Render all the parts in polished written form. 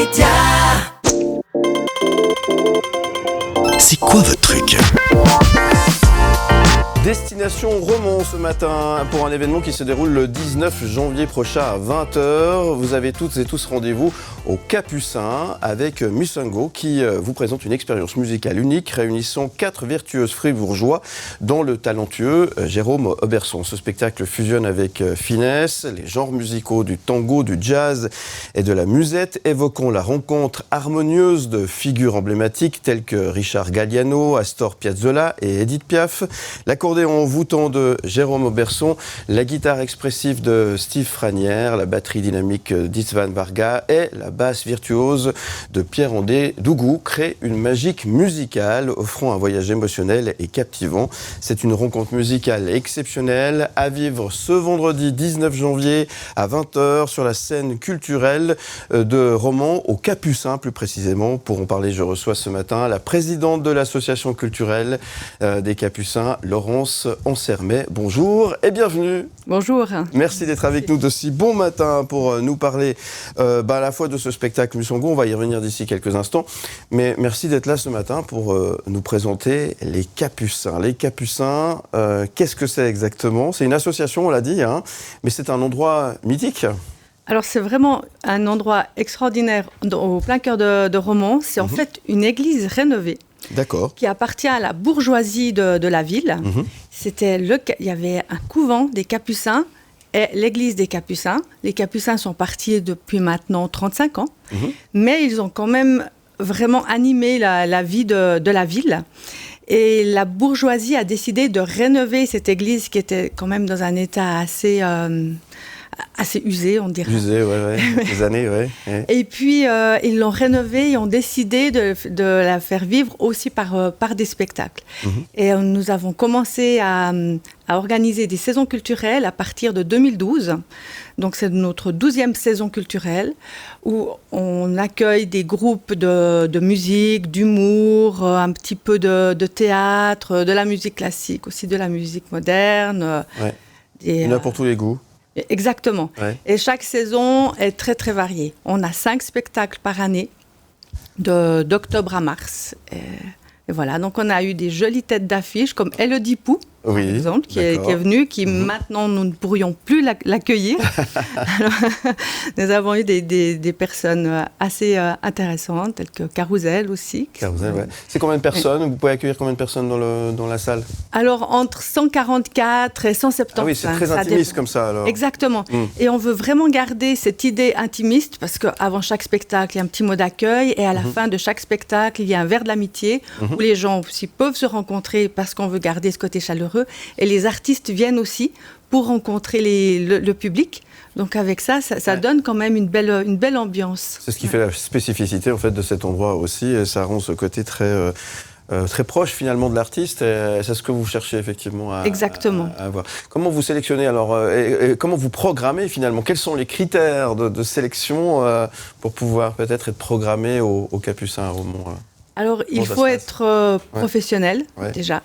Média. C'est quoi votre truc ? Destination Romont ce matin pour un événement qui se déroule le 19 janvier prochain à 20h. Vous avez toutes et tous rendez-vous au Capucin avec Musango qui vous présente une expérience musicale unique réunissant 4 virtuoses fribourgeois dont le talentueux Jérôme Oberson. Ce spectacle fusionne avec finesse les genres musicaux du tango, du jazz et de la musette, évoquant la rencontre harmonieuse de figures emblématiques telles que Richard Galliano, Astor Piazzolla et Edith Piaf. L'accordéon voûtant de Jérôme Oberson, la guitare expressive de Steve Franière, la batterie dynamique d'István Varga et la basse virtuose de Pierre-André Dougou créent une magie musicale offrant un voyage émotionnel et captivant. C'est une rencontre musicale exceptionnelle à vivre ce vendredi 19 janvier à 20h sur la scène culturelle de Romont au Capucin plus précisément. Pour en parler, je reçois ce matin la présidente de l'association culturelle des Capucins, Laurence Ansermet. Bonjour et bienvenue. Bonjour. Merci d'être avec nous de si bon matin pour nous parler à la fois de ce spectacle Musango, on va y revenir d'ici quelques instants, mais merci d'être là ce matin pour nous présenter les Capucins. Les Capucins, qu'est-ce que c'est exactement ? C'est une association, on l'a dit, mais c'est un endroit mythique. Alors c'est vraiment un endroit extraordinaire au plein cœur de Romont. C'est en fait une église rénovée. D'accord. Qui appartient à la bourgeoisie de la ville. Il y avait un couvent des Capucins et l'église des Capucins. Les Capucins sont partis depuis maintenant 35 ans, mais ils ont quand même vraiment animé la vie de la ville. Et la bourgeoisie a décidé de rénover cette église qui était quand même dans un état assez usé, on dirait. Usé, des années, ouais. Et puis, ils l'ont rénovée et ont décidé de la faire vivre aussi par des spectacles. Et nous avons commencé à organiser des saisons culturelles à partir de 2012. Donc, c'est notre 12e saison culturelle où on accueille des groupes de musique, d'humour, un petit peu de théâtre, de la musique classique, aussi de la musique moderne. Il y en a pour tous les goûts. Exactement. Ouais. Et chaque saison est très, très variée. On a 5 spectacles par année, d'octobre à mars. Et voilà, donc on a eu des jolies têtes d'affiche, comme Elodie Pou, par exemple, qui est venue, qui maintenant, nous ne pourrions plus l'accueillir. Alors, nous avons eu des personnes assez intéressantes, telles que Carousel aussi. Carousel, ouais. C'est combien de personnes ? Vous pouvez accueillir combien de personnes dans la salle ? Alors, entre 144 et 175. Ah oui, c'est très intimiste comme ça, alors. Exactement. Et on veut vraiment garder cette idée intimiste, parce qu'avant chaque spectacle, il y a un petit mot d'accueil, et à la fin de chaque spectacle, il y a un verre de l'amitié, où les gens aussi peuvent se rencontrer, parce qu'on veut garder ce côté chaleureux. Et les artistes viennent aussi pour rencontrer le public. Donc avec ça donne quand même une belle ambiance. C'est ce qui fait la spécificité en fait, de cet endroit aussi. Et ça rend ce côté très proche finalement de l'artiste. Et c'est ce que vous cherchez effectivement à avoir. Comment vous sélectionnez alors et comment vous programmez finalement ? Quels sont les critères de sélection pour pouvoir peut-être être programmé au Capucin à Romont ? Alors il faut être professionnel déjà.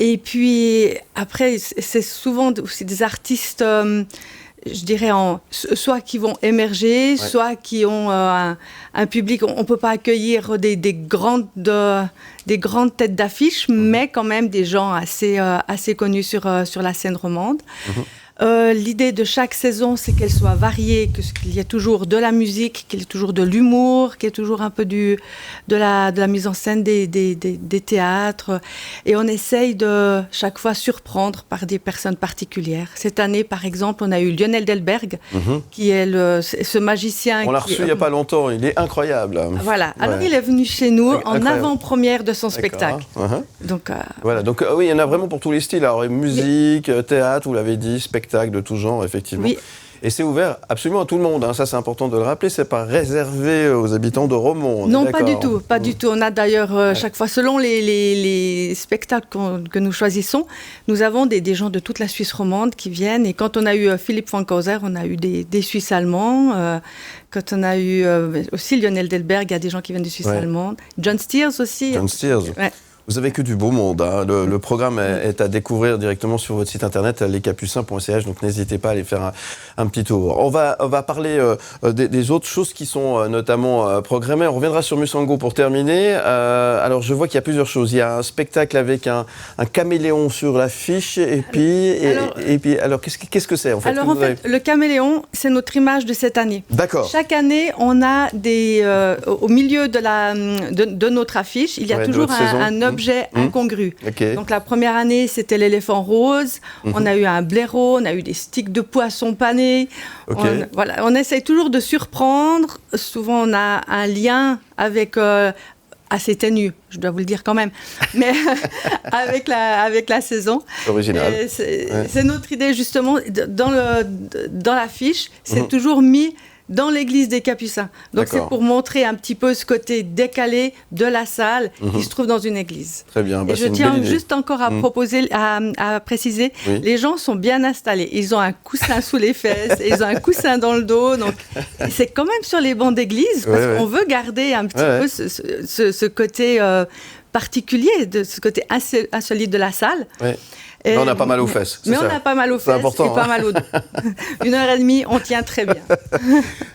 Et puis, après, c'est souvent aussi des artistes, je dirais, soit qui vont émerger, soit qui ont un public. On ne peut pas accueillir des grandes têtes d'affiche, mais quand même des gens assez connus sur la scène romande. L'idée de chaque saison, c'est qu'elle soit variée, qu'il y ait toujours de la musique, qu'il y ait toujours de l'humour, qu'il y ait toujours un peu de la mise en scène des théâtres. Et on essaye de chaque fois surprendre par des personnes particulières. Cette année, par exemple, on a eu Lionel Delberg, qui est ce magicien. On l'a reçu il n'y a pas longtemps, il est incroyable. Voilà, alors il est venu chez nous en avant-première de son spectacle. Donc, voilà, donc oui, il y en a vraiment pour tous les styles. Alors musique, théâtre, vous l'avez dit, spectacle de tout genre, effectivement. Oui. Et c'est ouvert absolument à tout le monde. Ça, c'est important de le rappeler. C'est pas réservé aux habitants de Romont. Non, pas du tout. Pas du tout. On a d'ailleurs, chaque fois, selon les spectacles que nous choisissons, nous avons des gens de toute la Suisse romande qui viennent. Et quand on a eu Philippe Fankhauser, on a eu des Suisses allemands. Quand on a eu aussi Lionel Delberg, il y a des gens qui viennent de Suisse allemande. John Steers aussi. John Steers. Vous avez que du beau monde. Hein. Le programme est à découvrir directement sur votre site internet lescapucins.ch, donc n'hésitez pas à aller faire un petit tour. On va parler des autres choses qui sont notamment programmées. On reviendra sur Musango pour terminer. Alors je vois qu'il y a plusieurs choses. Il y a un spectacle avec un caméléon sur l'affiche et puis alors qu'est-ce que c'est en fait? Alors en fait, le caméléon, c'est notre image de cette année. D'accord. Chaque année, on a au milieu de notre affiche, il y a toujours un objet incongru. Okay. Donc la première année, c'était l'éléphant rose. On a eu un blaireau, on a eu des sticks de poisson panés. Okay. On essaye toujours de surprendre. Souvent, on a un lien avec assez ténu, je dois vous le dire quand même, mais avec la saison. Original. C'est notre idée justement, dans l'affiche, c'est toujours mis dans l'église des Capucins. Donc c'est pour montrer un petit peu ce côté décalé de la salle qui se trouve dans une église. Très bien. Et je tiens juste encore à proposer, à préciser, les gens sont bien installés. Ils ont un coussin sous les fesses, ils ont un coussin dans le dos. Donc c'est quand même sur les bancs d'église parce qu'on veut garder un petit peu ce côté particulier, ce côté insolite de la salle. Mais on a pas mal aux fesses. Mais on a pas mal aux fesses et pas mal au dos. 1h30, on tient très bien.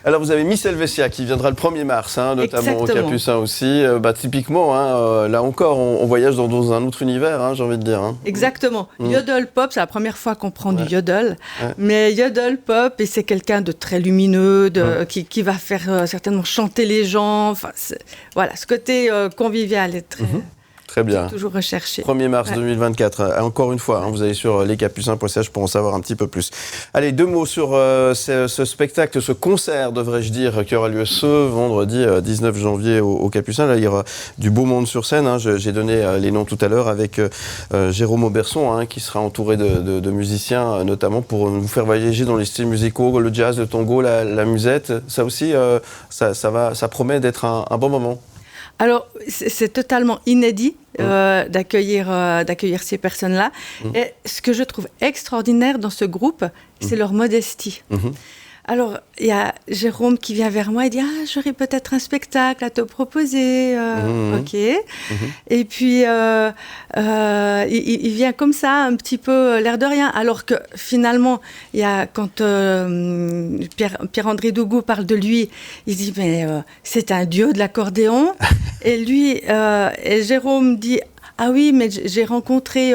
Alors vous avez Miss Helvetia qui viendra le 1er mars, notamment au Capucin aussi. Typiquement, là encore, on voyage dans un autre univers, j'ai envie de dire. Exactement. Yodel Pop, c'est la première fois qu'on prend du yodel. Mais Yodel Pop, et c'est quelqu'un de très lumineux, qui va faire certainement chanter les gens. Enfin, voilà, ce côté convivial est très bien. Toujours recherché. 1er mars 2024. Encore une fois, vous allez sur lescapucins.ch pour en savoir un petit peu plus. Allez, 2 mots sur ce spectacle, ce concert, devrais-je dire, qui aura lieu ce vendredi 19 janvier au Capucin. Là, il y aura du beau monde sur scène. J'ai donné les noms tout à l'heure avec Jérôme Auberson, qui sera entouré de musiciens, notamment pour nous faire voyager dans les styles musicaux, le jazz, le tango, la musette. Ça aussi, ça promet d'être un bon moment. Alors, c'est totalement inédit d'accueillir ces personnes-là. Et ce que je trouve extraordinaire dans ce groupe, c'est leur modestie. Alors, il y a Jérôme qui vient vers moi et dit « j'aurais peut-être un spectacle à te proposer. Ok. Et puis, il vient comme ça, un petit peu l'air de rien. Alors que finalement, il y a, quand Pierre-André Dougou parle de lui, il dit « mais c'est un dieu de l'accordéon. » Et lui, et Jérôme dit « ah oui, mais j'ai rencontré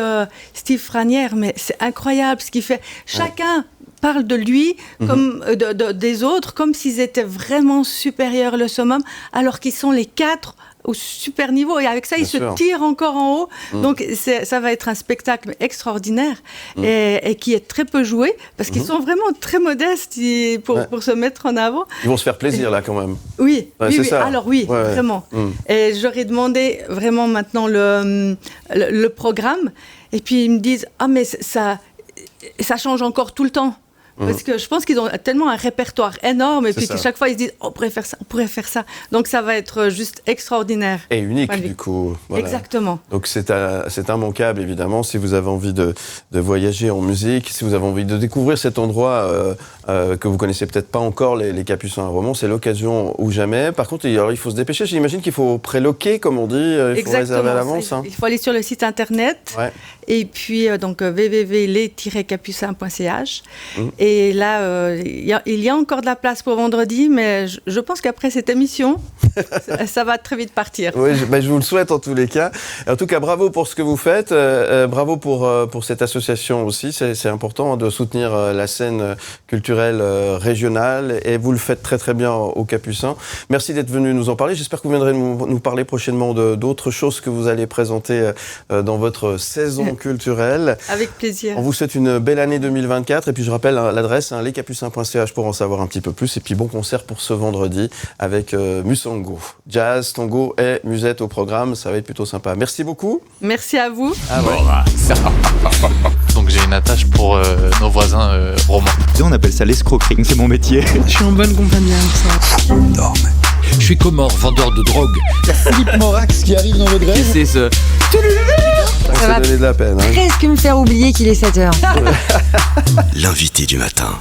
Steve Franière, mais c'est incroyable ce qu'il fait. » Chacun parle de lui, comme des autres, comme s'ils étaient vraiment supérieurs, le summum, alors qu'ils sont les 4 au super niveau. Et avec ça, ils se tirent encore en haut. Donc, ça va être un spectacle extraordinaire et qui est très peu joué, parce qu'ils sont vraiment très modestes pour se mettre en avant. Ils vont se faire plaisir, là, quand même. Oui, ça. Alors vraiment. Et j'aurais demandé vraiment maintenant le programme. Et puis, ils me disent « ah, mais ça change encore tout le temps. » Parce que je pense qu'ils ont tellement un répertoire énorme et puis que chaque fois ils se disent on pourrait faire ça. Donc ça va être juste extraordinaire. Et unique du coup. Voilà. Exactement. Donc c'est immanquable évidemment si vous avez envie de voyager en musique, si vous avez envie de découvrir cet endroit que vous connaissez peut-être pas encore, les Capucins à Romans, c'est l'occasion ou jamais. Par contre, il faut se dépêcher. J'imagine qu'il faut préloquer, comme on dit. Il faut réserver à l'avance. Il faut aller sur le site internet. Et puis donc www.les-capucins.ch. Et là, il y a encore de la place pour vendredi, mais je pense qu'après cette émission, ça va très vite partir. Oui, je vous le souhaite en tous les cas. En tout cas, bravo pour ce que vous faites. Bravo pour cette association aussi. C'est important de soutenir la scène culturelle régionale. Et vous le faites très très bien au Capucin. Merci d'être venu nous en parler. J'espère que vous viendrez nous parler prochainement d'autres choses que vous allez présenter dans votre saison culturelle. Avec plaisir. On vous souhaite une belle année 2024. Et puis je rappelle l'adresse, lescapucins.ch pour en savoir un petit peu plus. Et puis bon concert pour ce vendredi avec Musango. Jazz, tango et musette au programme. Ça va être plutôt sympa. Merci beaucoup. Merci à vous. Donc j'ai une attache pour nos voisins romans. On appelle ça l'escroquerie, c'est mon métier. Je suis en bonne compagnie avec ça. Je suis Comor, vendeur de drogue. Il y a Philippe Morax qui arrive dans votre grève. C'est ce... Ça va donner de la peine. Presque me faire oublier qu'il est 7h. L'invité du matin.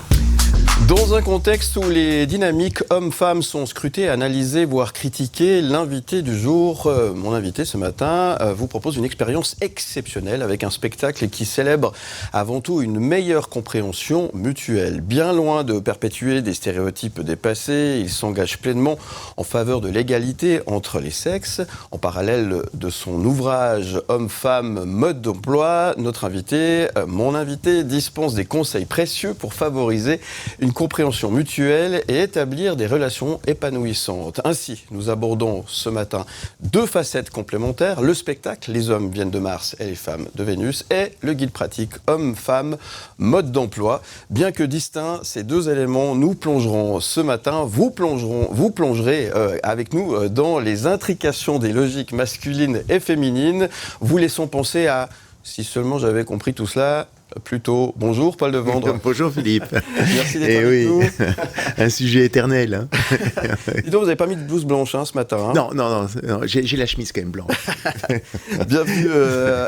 Dans un contexte où les dynamiques hommes-femmes sont scrutées, analysées, voire critiquées, l'invité du jour, mon invité ce matin, vous propose une expérience exceptionnelle avec un spectacle qui célèbre avant tout une meilleure compréhension mutuelle. Bien loin de perpétuer des stéréotypes dépassés, il s'engage pleinement en faveur de l'égalité entre les sexes. En parallèle de son ouvrage Hommes-Femmes, mode d'emploi, notre invité, mon invité, dispense des conseils précieux pour favoriser une compréhension mutuelle et établir des relations épanouissantes. Ainsi, nous abordons ce matin deux facettes complémentaires, le spectacle, les hommes viennent de Mars et les femmes de Vénus, et le guide pratique, hommes-femmes, mode d'emploi. Bien que distincts, ces deux éléments, nous plongerons ce matin, vous plongerez avec nous dans les intrications des logiques masculines et féminines. Vous laissons penser à, si seulement j'avais compris tout cela, plus tôt. Bonjour Paul Devendre. Bonjour Philippe. Merci d'être avec nous. Un sujet éternel. Hein. Dis donc, vous n'avez pas mis de blouse blanche ce matin. Hein. Non, j'ai la chemise quand même blanche. Bienvenue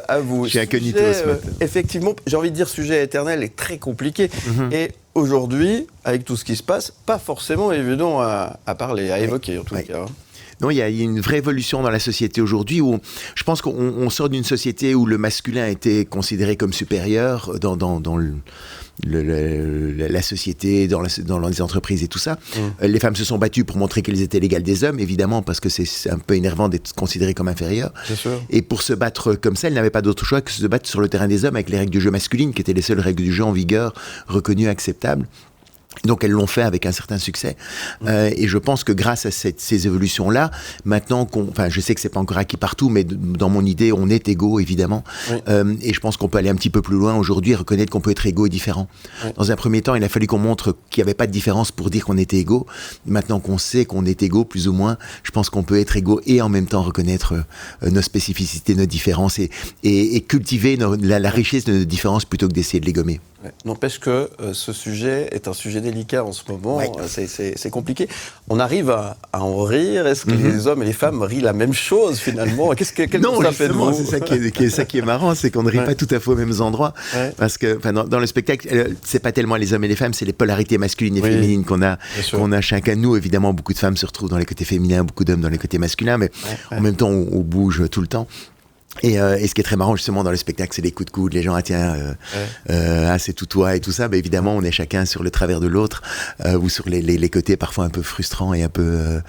à vous. Je suis incognito ce matin. Effectivement, j'ai envie de dire sujet éternel et très compliqué. Mm-hmm. Et aujourd'hui, avec tout ce qui se passe, pas forcément évident à parler, à évoquer en tout cas. Non, il y a une vraie évolution dans la société aujourd'hui où je pense qu'on sort d'une société où le masculin était considéré comme supérieur dans la société, dans les entreprises et tout ça. Les femmes se sont battues pour montrer qu'elles étaient l'égale des hommes, évidemment, parce que c'est un peu énervant d'être considéré comme inférieur. Et pour se battre comme ça, elles n'avaient pas d'autre choix que de se battre sur le terrain des hommes avec les règles du jeu masculines, qui étaient les seules règles du jeu en vigueur, reconnues, acceptables. Donc elles l'ont fait avec un certain succès et je pense que grâce à ces évolutions-là, maintenant je sais que c'est pas encore acquis partout, mais dans mon idée, on est égaux évidemment, et je pense qu'on peut aller un petit peu plus loin aujourd'hui et reconnaître qu'on peut être égaux et différents. Dans un premier temps, il a fallu qu'on montre qu'il n'y avait pas de différence pour dire qu'on était égaux. Maintenant qu'on sait qu'on est égaux, plus ou moins, je pense qu'on peut être égaux et en même temps reconnaître nos spécificités, nos différences et cultiver la richesse de nos différences plutôt que d'essayer de les gommer. N'empêche que ce sujet est un sujet délicat en ce moment, c'est compliqué. On arrive à en rire, est-ce que les hommes et les femmes rient la même chose finalement? Non, justement, c'est ça qui est marrant, c'est qu'on ne rit pas tout à fait aux mêmes endroits, parce que dans le spectacle, c'est pas tellement les hommes et les femmes, c'est les polarités masculines et féminines qu'on a chacun de nous. Évidemment, beaucoup de femmes se retrouvent dans les côtés féminins, beaucoup d'hommes dans les côtés masculins, mais en même temps, on bouge tout le temps. Et ce qui est très marrant justement dans le spectacle, c'est les coups de coude, les gens c'est tout toi et tout ça. Évidemment, on est chacun sur le travers de l'autre ou sur les côtés parfois un peu frustrants et un peu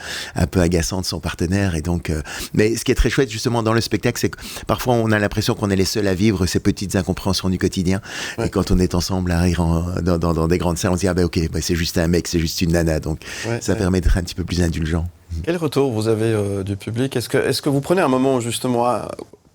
agaçants de son partenaire. Et donc, mais ce qui est très chouette justement dans le spectacle, c'est que parfois on a l'impression qu'on est les seuls à vivre ces petites incompréhensions du quotidien. Et quand on est ensemble à rire dans des grandes salles, on se dit c'est juste un mec, c'est juste une nana. Donc ça permet d'être un petit peu plus indulgent. Quel retour vous avez du public? Est-ce que vous prenez un moment justement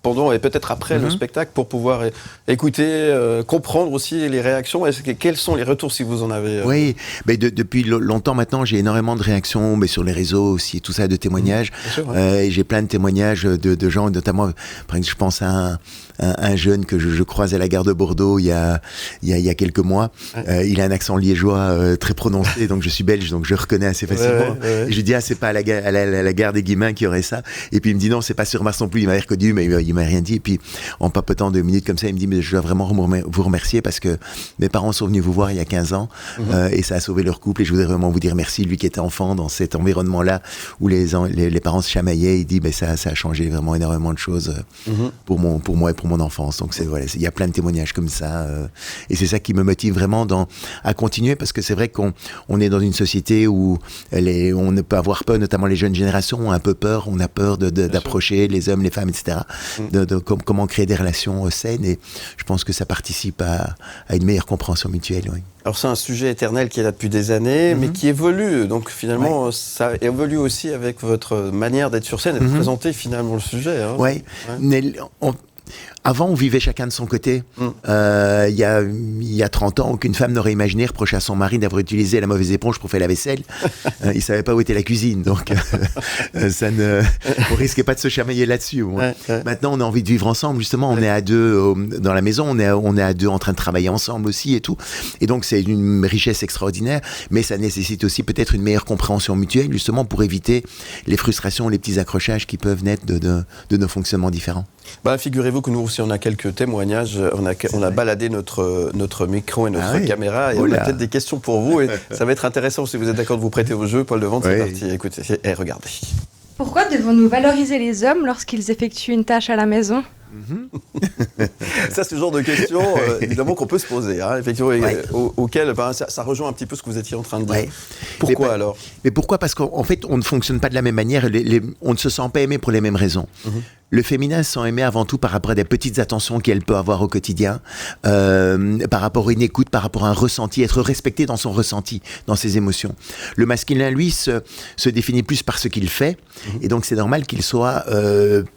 pendant et peut-être après le spectacle pour pouvoir écouter, comprendre aussi les réactions? Quels sont les retours si vous en avez? Oui, depuis longtemps maintenant, j'ai énormément de réactions sur les réseaux aussi, tout ça, de témoignages. Et j'ai plein de témoignages de gens, notamment, par exemple, je pense à un jeune que je croise à la gare de Bordeaux il y a quelques mois. Il a un accent liégeois très prononcé, donc je suis belge, donc je reconnais assez facilement. Et je lui dis, c'est pas à la gare des Guillemins qu'il y aurait ça. Et puis il me dit, non, c'est pas sur Mars non plus, il m'a reconnu, mais il m'a rien dit. Et puis en papotant 2 minutes comme ça, il me dit, mais je dois vraiment vous remercier parce que mes parents sont venus vous voir il y a 15 ans et ça a sauvé leur couple, et je voudrais vraiment vous dire merci. Lui qui était enfant dans cet environnement-là où les parents se chamaillaient, il dit, ça a changé vraiment énormément de choses pour moi et pour mon enfance. Donc il y a plein de témoignages comme ça et c'est ça qui me motive vraiment à continuer, parce que c'est vrai qu'on est dans une société où on ne peut avoir peur, notamment les jeunes générations ont un peu peur, on a peur d'approcher les hommes, les femmes, etc. Comment créer des relations saines, et je pense que ça participe à une meilleure compréhension mutuelle. Oui. Alors c'est un sujet éternel qui est là depuis des années, mais qui évolue. Donc finalement, ça évolue aussi avec votre manière d'être sur scène et de présenter finalement le sujet. Oui. Avant, on vivait chacun de son côté. Il y a 30 ans, aucune femme n'aurait imaginé reprocher à son mari d'avoir utilisé la mauvaise éponge pour faire la vaisselle. Il ne savait pas où était la cuisine, donc on risquait pas de se chamailler là-dessus. Maintenant, on a envie de vivre ensemble. Justement, on est à deux dans la maison, on est à deux en train de travailler ensemble aussi et tout. Et donc, c'est une richesse extraordinaire, mais ça nécessite aussi peut-être une meilleure compréhension mutuelle, justement, pour éviter les frustrations, les petits accrochages qui peuvent naître de nos fonctionnements différents. Figurez-vous que nous aussi, on a quelques témoignages. On a baladé notre micro et notre caméra. Et on a peut-être des questions pour vous. Et ça va être intéressant si vous êtes d'accord de vous prêter au jeu. Paul Devante, c'est parti. Écoutez, regardez. Pourquoi devons-nous valoriser les hommes lorsqu'ils effectuent une tâche à la maison ? Ça, c'est le genre de questions, évidemment, qu'on peut se poser, hein, effectivement, auquel ça rejoint un petit peu ce que vous étiez en train de dire. Pourquoi alors ? Mais pourquoi ? Parce qu'en fait, on ne fonctionne pas de la même manière, on ne se sent pas aimé pour les mêmes raisons. Le féminin se sent aimé avant tout par rapport à des petites attentions qu'elle peut avoir au quotidien, par rapport à une écoute, par rapport à un ressenti, être respecté dans son ressenti, dans ses émotions. Le masculin, lui, se définit plus par ce qu'il fait, et donc c'est normal qu'il soit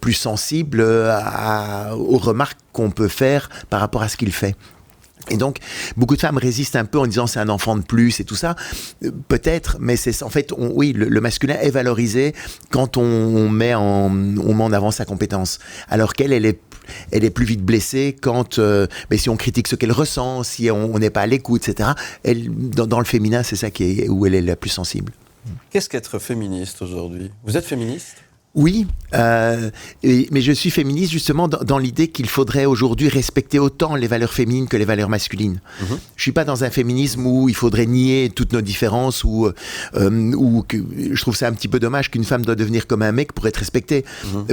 plus sensible aux remarques qu'on peut faire par rapport à ce qu'il fait. Et donc, beaucoup de femmes résistent un peu en disant c'est un enfant de plus et tout ça. Peut-être, mais c'est en fait, le masculin est valorisé quand on met en avant sa compétence. Alors qu'elle est plus vite blessée quand, si on critique ce qu'elle ressent, si on n'est pas à l'écoute, etc. Dans le féminin, c'est ça où elle est la plus sensible. Qu'est-ce qu'être féministe aujourd'hui ? Vous êtes féministe ? Oui, mais je suis féministe justement dans l'idée qu'il faudrait aujourd'hui respecter autant les valeurs féminines que les valeurs masculines. Je suis pas dans un féminisme où il faudrait nier toutes nos différences ou que je trouve ça un petit peu dommage qu'une femme doit devenir comme un mec pour être respectée.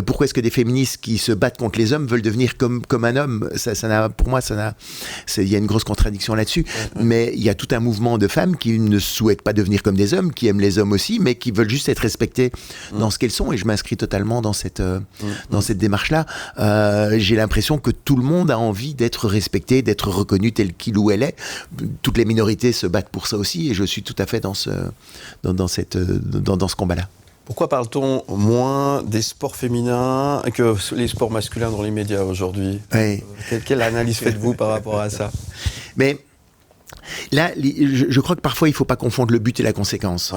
Pourquoi est-ce que des féministes qui se battent contre les hommes veulent devenir comme un homme ? Pour moi, il y a une grosse contradiction là-dessus. Mais il y a tout un mouvement de femmes qui ne souhaitent pas devenir comme des hommes, qui aiment les hommes aussi, mais qui veulent juste être respectées dans ce qu'elles sont. Et je m'inscris totalement dans cette démarche-là. J'ai l'impression que tout le monde a envie d'être respecté, d'être reconnu tel qu'il ou elle est. Toutes les minorités se battent pour ça aussi, et je suis tout à fait dans ce combat-là. Pourquoi parle-t-on moins des sports féminins que les sports masculins dans les médias aujourd'hui ? Quelle analyse faites-vous par rapport à ça ? Mais là, je crois que parfois il ne faut pas confondre le but et la conséquence.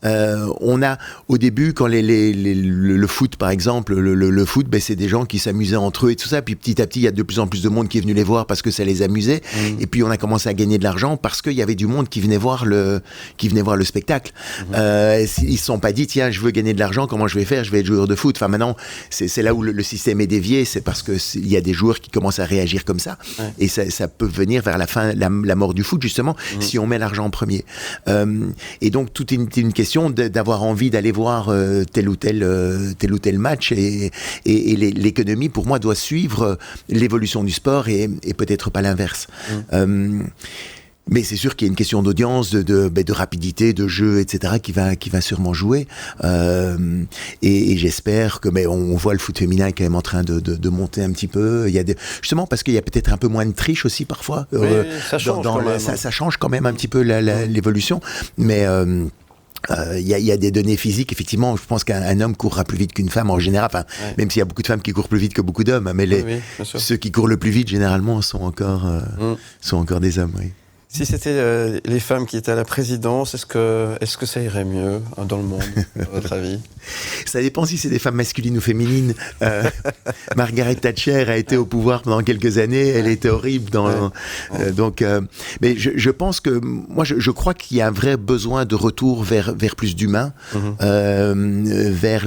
On a au début, quand le foot par exemple, le foot, c'est des gens qui s'amusaient entre eux et tout ça, puis petit à petit il y a de plus en plus de monde qui est venu les voir parce que ça les amusait, et puis on a commencé à gagner de l'argent parce qu'il y avait du monde qui venait voir le spectacle. Ils ne se sont pas dit tiens, je veux gagner de l'argent, comment je vais faire, je vais être joueur de foot. Enfin maintenant c'est là où le système est dévié, c'est parce qu'il y a des joueurs qui commencent à réagir comme ça, et ça peut venir vers la fin, la mort du foot justement, si on met l'argent en premier. Et donc tout est une question d'avoir envie d'aller voir tel ou tel match, et l'économie pour moi doit suivre l'évolution du sport et peut-être pas l'inverse. Mais c'est sûr qu'il y a une question d'audience, de rapidité, de jeu, etc. qui va sûrement jouer. Et j'espère que, on voit le foot féminin est quand même en train de monter un petit peu. Justement parce qu'il y a peut-être un peu moins de triche aussi parfois. Ça change quand même. Ça change quand même un petit peu l'évolution. Mais il y a des données physiques, effectivement. Je pense qu'un homme courra plus vite qu'une femme en général. Même s'il y a beaucoup de femmes qui courent plus vite que beaucoup d'hommes, mais ceux qui courent le plus vite généralement sont encore des hommes. Oui. Si c'était les femmes qui étaient à la présidence, est-ce que ça irait mieux dans le monde, à votre avis ? Ça dépend si c'est des femmes masculines ou féminines. Margaret Thatcher a été au pouvoir pendant quelques années, elle était horrible. Mais je pense que, moi je crois qu'il y a un vrai besoin de retour vers plus d'humain, vers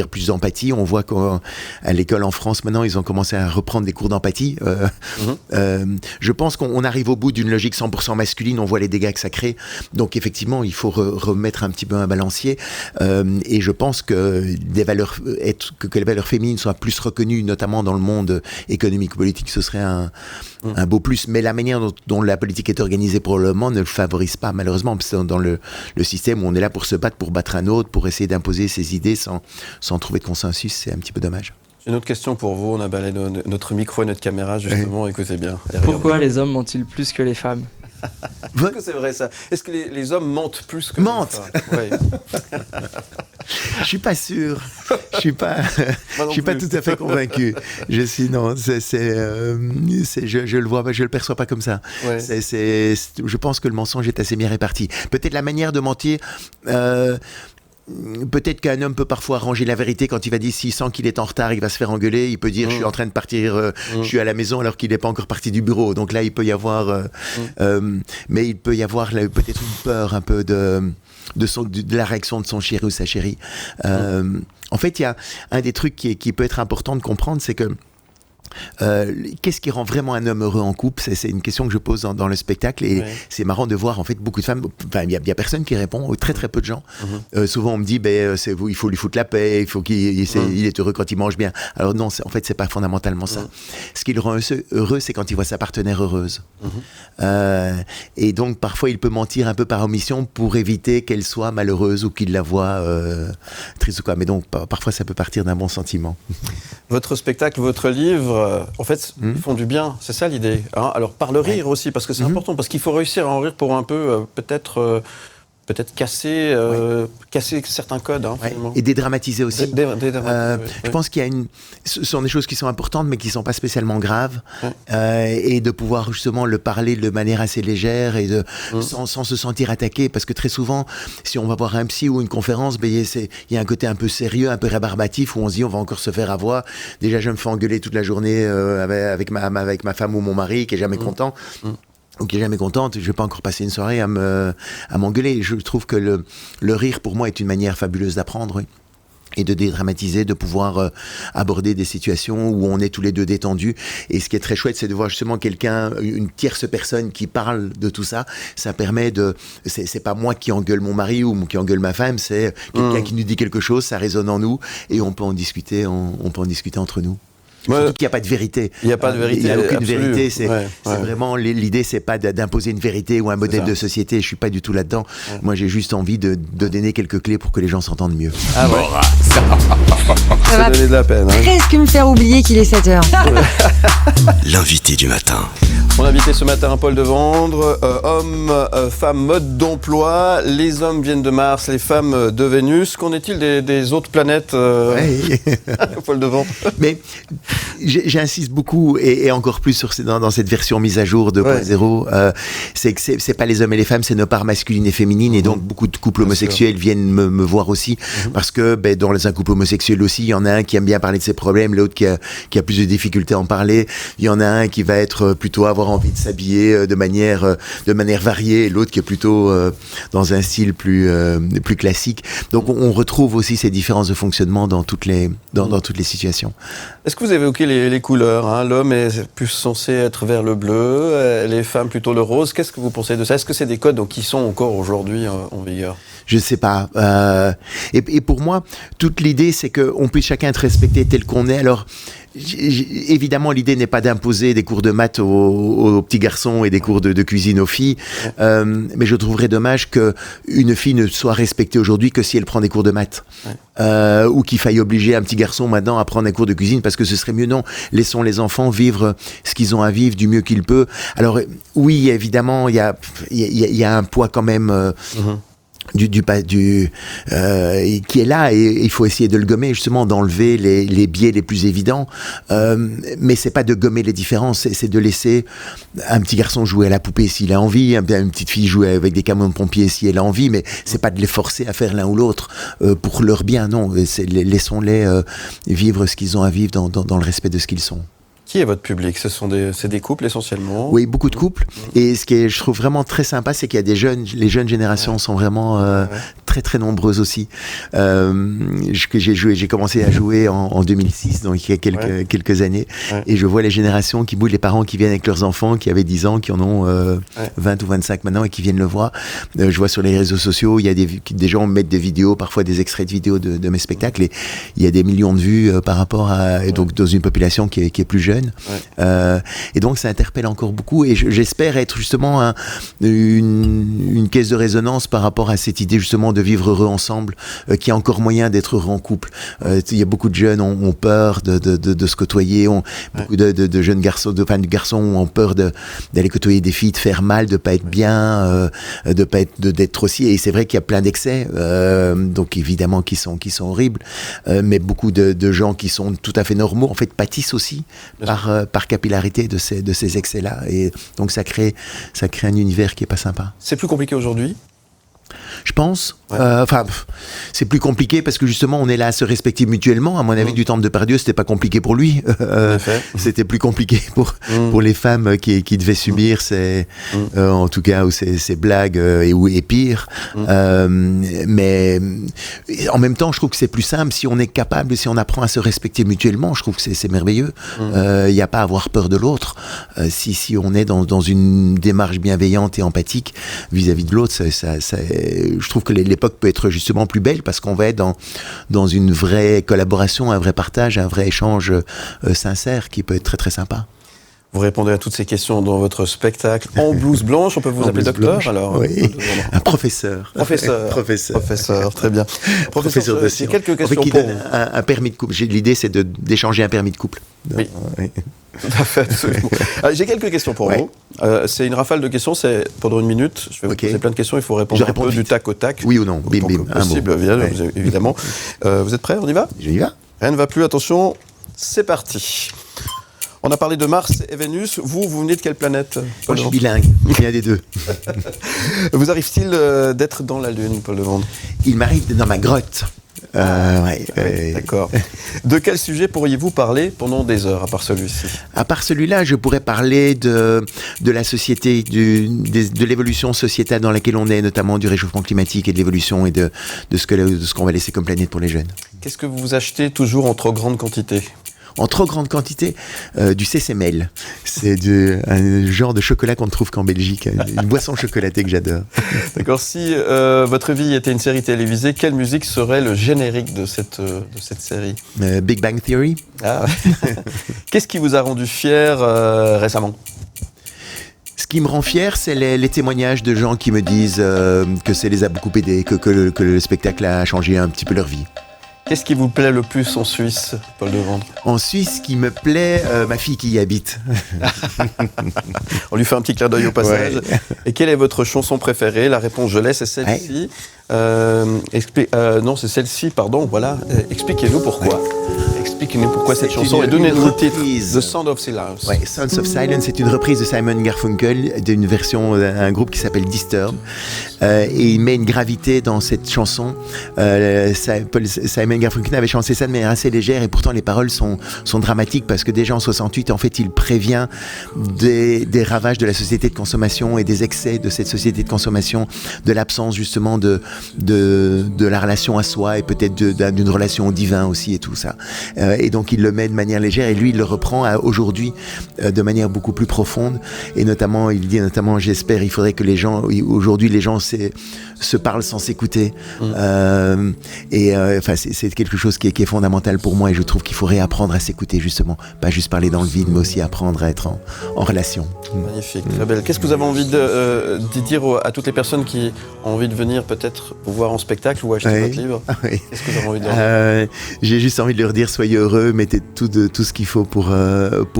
plus d'empathie. On voit qu'à l'école en France maintenant, ils ont commencé à reprendre des cours d'empathie. Je pense qu'on arrive au bout d'une logique 100% masculine, on voit les dégâts que ça crée. Donc effectivement, il faut remettre un petit peu un balancier. Et je pense que les valeurs féminines soient plus reconnues, notamment dans le monde économique ou politique, ce serait un beau plus. Mais la manière dont la politique est organisée pour le moment ne le favorise pas, malheureusement. Parce que dans le système où on est là pour se battre, pour battre un autre, pour essayer d'imposer ses idées sans trouver de consensus, c'est un petit peu dommage. J'ai une autre question pour vous. On a balayé notre micro et notre caméra, justement. Écoutez bien. Pourquoi les hommes mentent-ils plus que les femmes ? Est-ce que c'est vrai ça ? Est-ce que les hommes mentent plus que les femmes ? Je suis pas sûr. Je suis pas tout à fait convaincu. Je le vois, je le perçois pas comme ça. Je pense que le mensonge est assez bien réparti. Peut-être la manière de mentir. Peut-être qu'un homme peut parfois arranger la vérité quand il va dire s'il sent qu'il est en retard, il va se faire engueuler, il peut dire je suis en train de partir, je suis à la maison alors qu'il n'est pas encore parti du bureau. Donc là il peut y avoir mais il peut y avoir peut-être une peur un peu de la réaction de son chéri ou sa chérie. En fait il y a un des trucs qui peut être important de comprendre, c'est que Qu'est-ce qui rend vraiment un homme heureux en couple? C'est une question que je pose dans le spectacle et c'est marrant de voir en fait beaucoup de femmes. Enfin, il y a personne qui répond, très très peu de gens. Souvent on me dit, il faut lui foutre la paix, il faut il est heureux quand il mange bien. Alors non, en fait c'est pas fondamentalement ça. Ce qui le rend heureux, c'est quand il voit sa partenaire heureuse. Et donc parfois il peut mentir un peu par omission pour éviter qu'elle soit malheureuse ou qu'il la voit triste ou quoi. Mais donc parfois ça peut partir d'un bon sentiment. Votre spectacle, votre livre, en fait, ils font du bien, c'est ça l'idée. Hein. Alors par le rire aussi, parce que c'est important, parce qu'il faut réussir à en rire pour un peu, peut-être casser certains codes. Hein, et dédramatiser aussi. Dédramatiser, je pense qu'il y a ce sont des choses qui sont importantes, mais qui ne sont pas spécialement graves. Et de pouvoir justement le parler de manière assez légère et sans se sentir attaqué. Parce que très souvent, si on va voir un psy ou une conférence, il y a un côté un peu sérieux, un peu rébarbatif, où on se dit on va encore se faire avoir. Déjà, je me fais engueuler toute la journée avec ma femme ou mon mari, qui n'est jamais content. Ou qui est jamais contente, je vais pas encore passer une soirée à m'engueuler. Je trouve que le rire, pour moi, est une manière fabuleuse d'apprendre, et de dédramatiser, de pouvoir aborder des situations où on est tous les deux détendus. Et ce qui est très chouette, c'est de voir justement une tierce personne qui parle de tout ça. Ça permet c'est pas moi qui engueule mon mari ou qui engueule ma femme, c'est quelqu'un qui nous dit quelque chose, ça résonne en nous, et on peut en discuter, on peut en discuter entre nous. Surtout qu'il n'y a pas de vérité. Il n'y a pas de vérité. Il n'y a aucune absolue. vérité. C'est vraiment l'idée, c'est pas d'imposer une vérité ou un modèle de société. Je suis pas du tout là-dedans. Moi, j'ai juste envie de donner quelques clés pour que les gens s'entendent mieux. Ah ouais. Ça va donner de la peine. presque me faire oublier qu'il est 7h. L'invité du matin. Mon invité ce matin, Paul Devendre, homme, femme, mode d'emploi. Les hommes viennent de Mars, les femmes de Vénus. Qu'en est-il des autres planètes, Paul Devendre? Mais j'insiste beaucoup et encore plus dans cette version mise à jour 2.0. C'est que c'est pas les hommes et les femmes, c'est nos parts masculines et féminines. Et donc beaucoup de couples homosexuels viennent me voir aussi parce que dans un couple homosexuel aussi, il y en a un qui aime bien parler de ses problèmes, l'autre qui a plus de difficultés à en parler. Il y en a un qui va être plutôt avoir envie de s'habiller de manière variée, et l'autre qui est plutôt dans un style plus classique. Donc on retrouve aussi ces différences de fonctionnement dans toutes les situations. Est-ce que vous avez évoqué les couleurs, hein? L'homme est plus censé être vers le bleu, les femmes plutôt le rose. Qu'est-ce que vous pensez de ça? Est-ce que c'est des codes qui sont encore aujourd'hui en vigueur? Je sais pas. Et pour moi, toute l'idée, c'est qu'on puisse chacun être respecté tel qu'on est. Alors, évidemment, l'idée n'est pas d'imposer des cours de maths aux petits garçons et des cours de cuisine aux filles. Mais je trouverais dommage qu'une fille ne soit respectée aujourd'hui que si elle prend des cours de maths. Ou qu'il faille obliger un petit garçon maintenant à prendre un cours de cuisine parce que ce serait mieux. Non, laissons les enfants vivre ce qu'ils ont à vivre du mieux qu'ils peuvent. Alors, oui, évidemment, il y a un poids quand même... qui est là, et il faut essayer de le gommer, justement, d'enlever les biais les plus évidents, mais c'est pas de gommer les différences, c'est de laisser un petit garçon jouer à la poupée s'il a envie, une petite fille jouer avec des camions de pompiers si elle a envie, mais c'est pas de les forcer à faire l'un ou l'autre pour leur bien, non, laissons-les vivre ce qu'ils ont à vivre dans le respect de ce qu'ils sont. Qui est votre public? C'est des couples essentiellement? Oui, beaucoup de couples. Et ce qui je trouve vraiment très sympa, c'est qu'il y a les jeunes générations sont vraiment très très nombreuses aussi. J'ai commencé à jouer en 2006, donc il y a quelques années, et je vois les générations qui bougent, les parents qui viennent avec leurs enfants, qui avaient 10 ans, qui en ont 20 ou 25 maintenant, et qui viennent le voir. Je vois sur les réseaux sociaux, il y a des gens mettent des vidéos, parfois des extraits de vidéos de mes spectacles, et il y a des millions de vues par rapport à, et donc dans une population qui est plus jeune. Et donc ça interpelle encore beaucoup, et j'espère être justement une caisse de résonance par rapport à cette idée justement de vivre heureux ensemble, qu'il y a encore moyen d'être heureux en couple. Il y a beaucoup de jeunes ont peur de se côtoyer, beaucoup de jeunes garçons, de garçons ont peur d'aller côtoyer des filles, de faire mal, de pas être bien, d'être aussi, et c'est vrai qu'il y a plein d'excès, donc évidemment qui sont horribles, mais beaucoup de gens qui sont tout à fait normaux en fait pâtissent aussi par capillarité de ces excès-là, et donc ça crée un univers qui est pas sympa. C'est plus compliqué aujourd'hui? Je pense. C'est plus compliqué parce que justement, on est là à se respecter mutuellement. À mon avis, du temps de Depardieu, c'était pas compliqué pour lui. C'était plus compliqué pour les femmes qui devaient subir en tout cas, ces blagues et pire. Mais en même temps, je trouve que c'est plus simple si on est capable, si on apprend à se respecter mutuellement. Je trouve que c'est merveilleux. Il n'y a pas à avoir peur de l'autre. Si on est dans une démarche bienveillante et empathique vis-à-vis de l'autre, je trouve que l'époque peut être justement plus belle parce qu'on va être dans une vraie collaboration, un vrai partage, un vrai échange sincère qui peut être très très sympa. Vous répondez à toutes ces questions dans votre spectacle en blouse blanche. On peut vous appeler docteur alors? Oui, un professeur. Professeur, très bien. Professeur, j'ai quelques questions qui pour donne un permis de couple. L'idée, c'est d'échanger un permis de couple. Oui. Tout à fait, absolument. J'ai quelques questions pour vous. C'est une rafale de questions, c'est pendant 1 minute. Je vais vous poser plein de questions, il faut répondre un peu du tac au tac. Oui ou non, bim bim, possible, évidemment. Vous êtes prêts, on y va? J'y vais. Rien ne va plus, attention, c'est parti. On a parlé de Mars et Vénus. Vous venez de quelle planète? Moi, je suis bilingue, il y a des deux. Vous arrive-t-il d'être dans la Lune, Paul Levendre? Il m'arrive d'être dans ma grotte. D'accord. De quel sujet pourriez-vous parler pendant des heures, à part celui-ci? À part celui-là, je pourrais parler de la société, de l'évolution sociétale dans laquelle on est, notamment du réchauffement climatique et de l'évolution et de ce qu'on va laisser comme planète pour les jeunes. Qu'est-ce que vous achetez toujours en trop grande quantité? En trop grande quantité, du CCML. C'est un genre de chocolat qu'on ne trouve qu'en Belgique, une boisson chocolatée que j'adore. D'accord. Si votre vie était une série télévisée, quelle musique serait le générique de cette série? Big Bang Theory. Ah. Qu'est-ce qui vous a rendu fier récemment? Ce qui me rend fier, c'est les témoignages de gens qui me disent que ça les a beaucoup aidés, que le spectacle a changé un petit peu leur vie. Qu'est-ce qui vous plaît le plus en Suisse, Paul Levendre? En Suisse, ce qui me plaît, ma fille qui y habite. On lui fait un petit clin d'œil au passage. Ouais. Et quelle est votre chanson préférée? La réponse, je l'ai, c'est celle-ci. Non, c'est celle-ci, pardon, voilà. Expliquez-nous pourquoi. Expliquez-nous pourquoi cette chanson et donnez-nous le titre. The Sound of Silence. Oui, Sounds of Silence, c'est une reprise de Simon Garfunkel d'une version d'un groupe qui s'appelle Disturbed. Et il met une gravité dans cette chanson. Simon Garfunkel avait chanté ça de manière assez légère et pourtant les paroles sont dramatiques parce que déjà en 68, en fait, il prévient des ravages de la société de consommation et des excès de cette société de consommation, de l'absence justement de la relation à soi et peut-être d'une relation au divin aussi et tout ça. Et donc il le met de manière légère et lui il le reprend aujourd'hui de manière beaucoup plus profonde et notamment il dit j'espère il faudrait que les gens aujourd'hui les gens se parlent sans s'écouter c'est quelque chose qui est fondamental pour moi et je trouve qu'il faut réapprendre à s'écouter justement, pas juste parler dans le vide mais aussi apprendre à être en relation. Magnifique, très belle. Qu'est-ce que vous avez envie de dire à toutes les personnes qui ont envie de venir peut-être vous voir en spectacle ou acheter votre livre? Qu'est-ce que vous avez envie de dire? J'ai juste envie de leur dire soyez heureux, mettez tout ce qu'il faut pour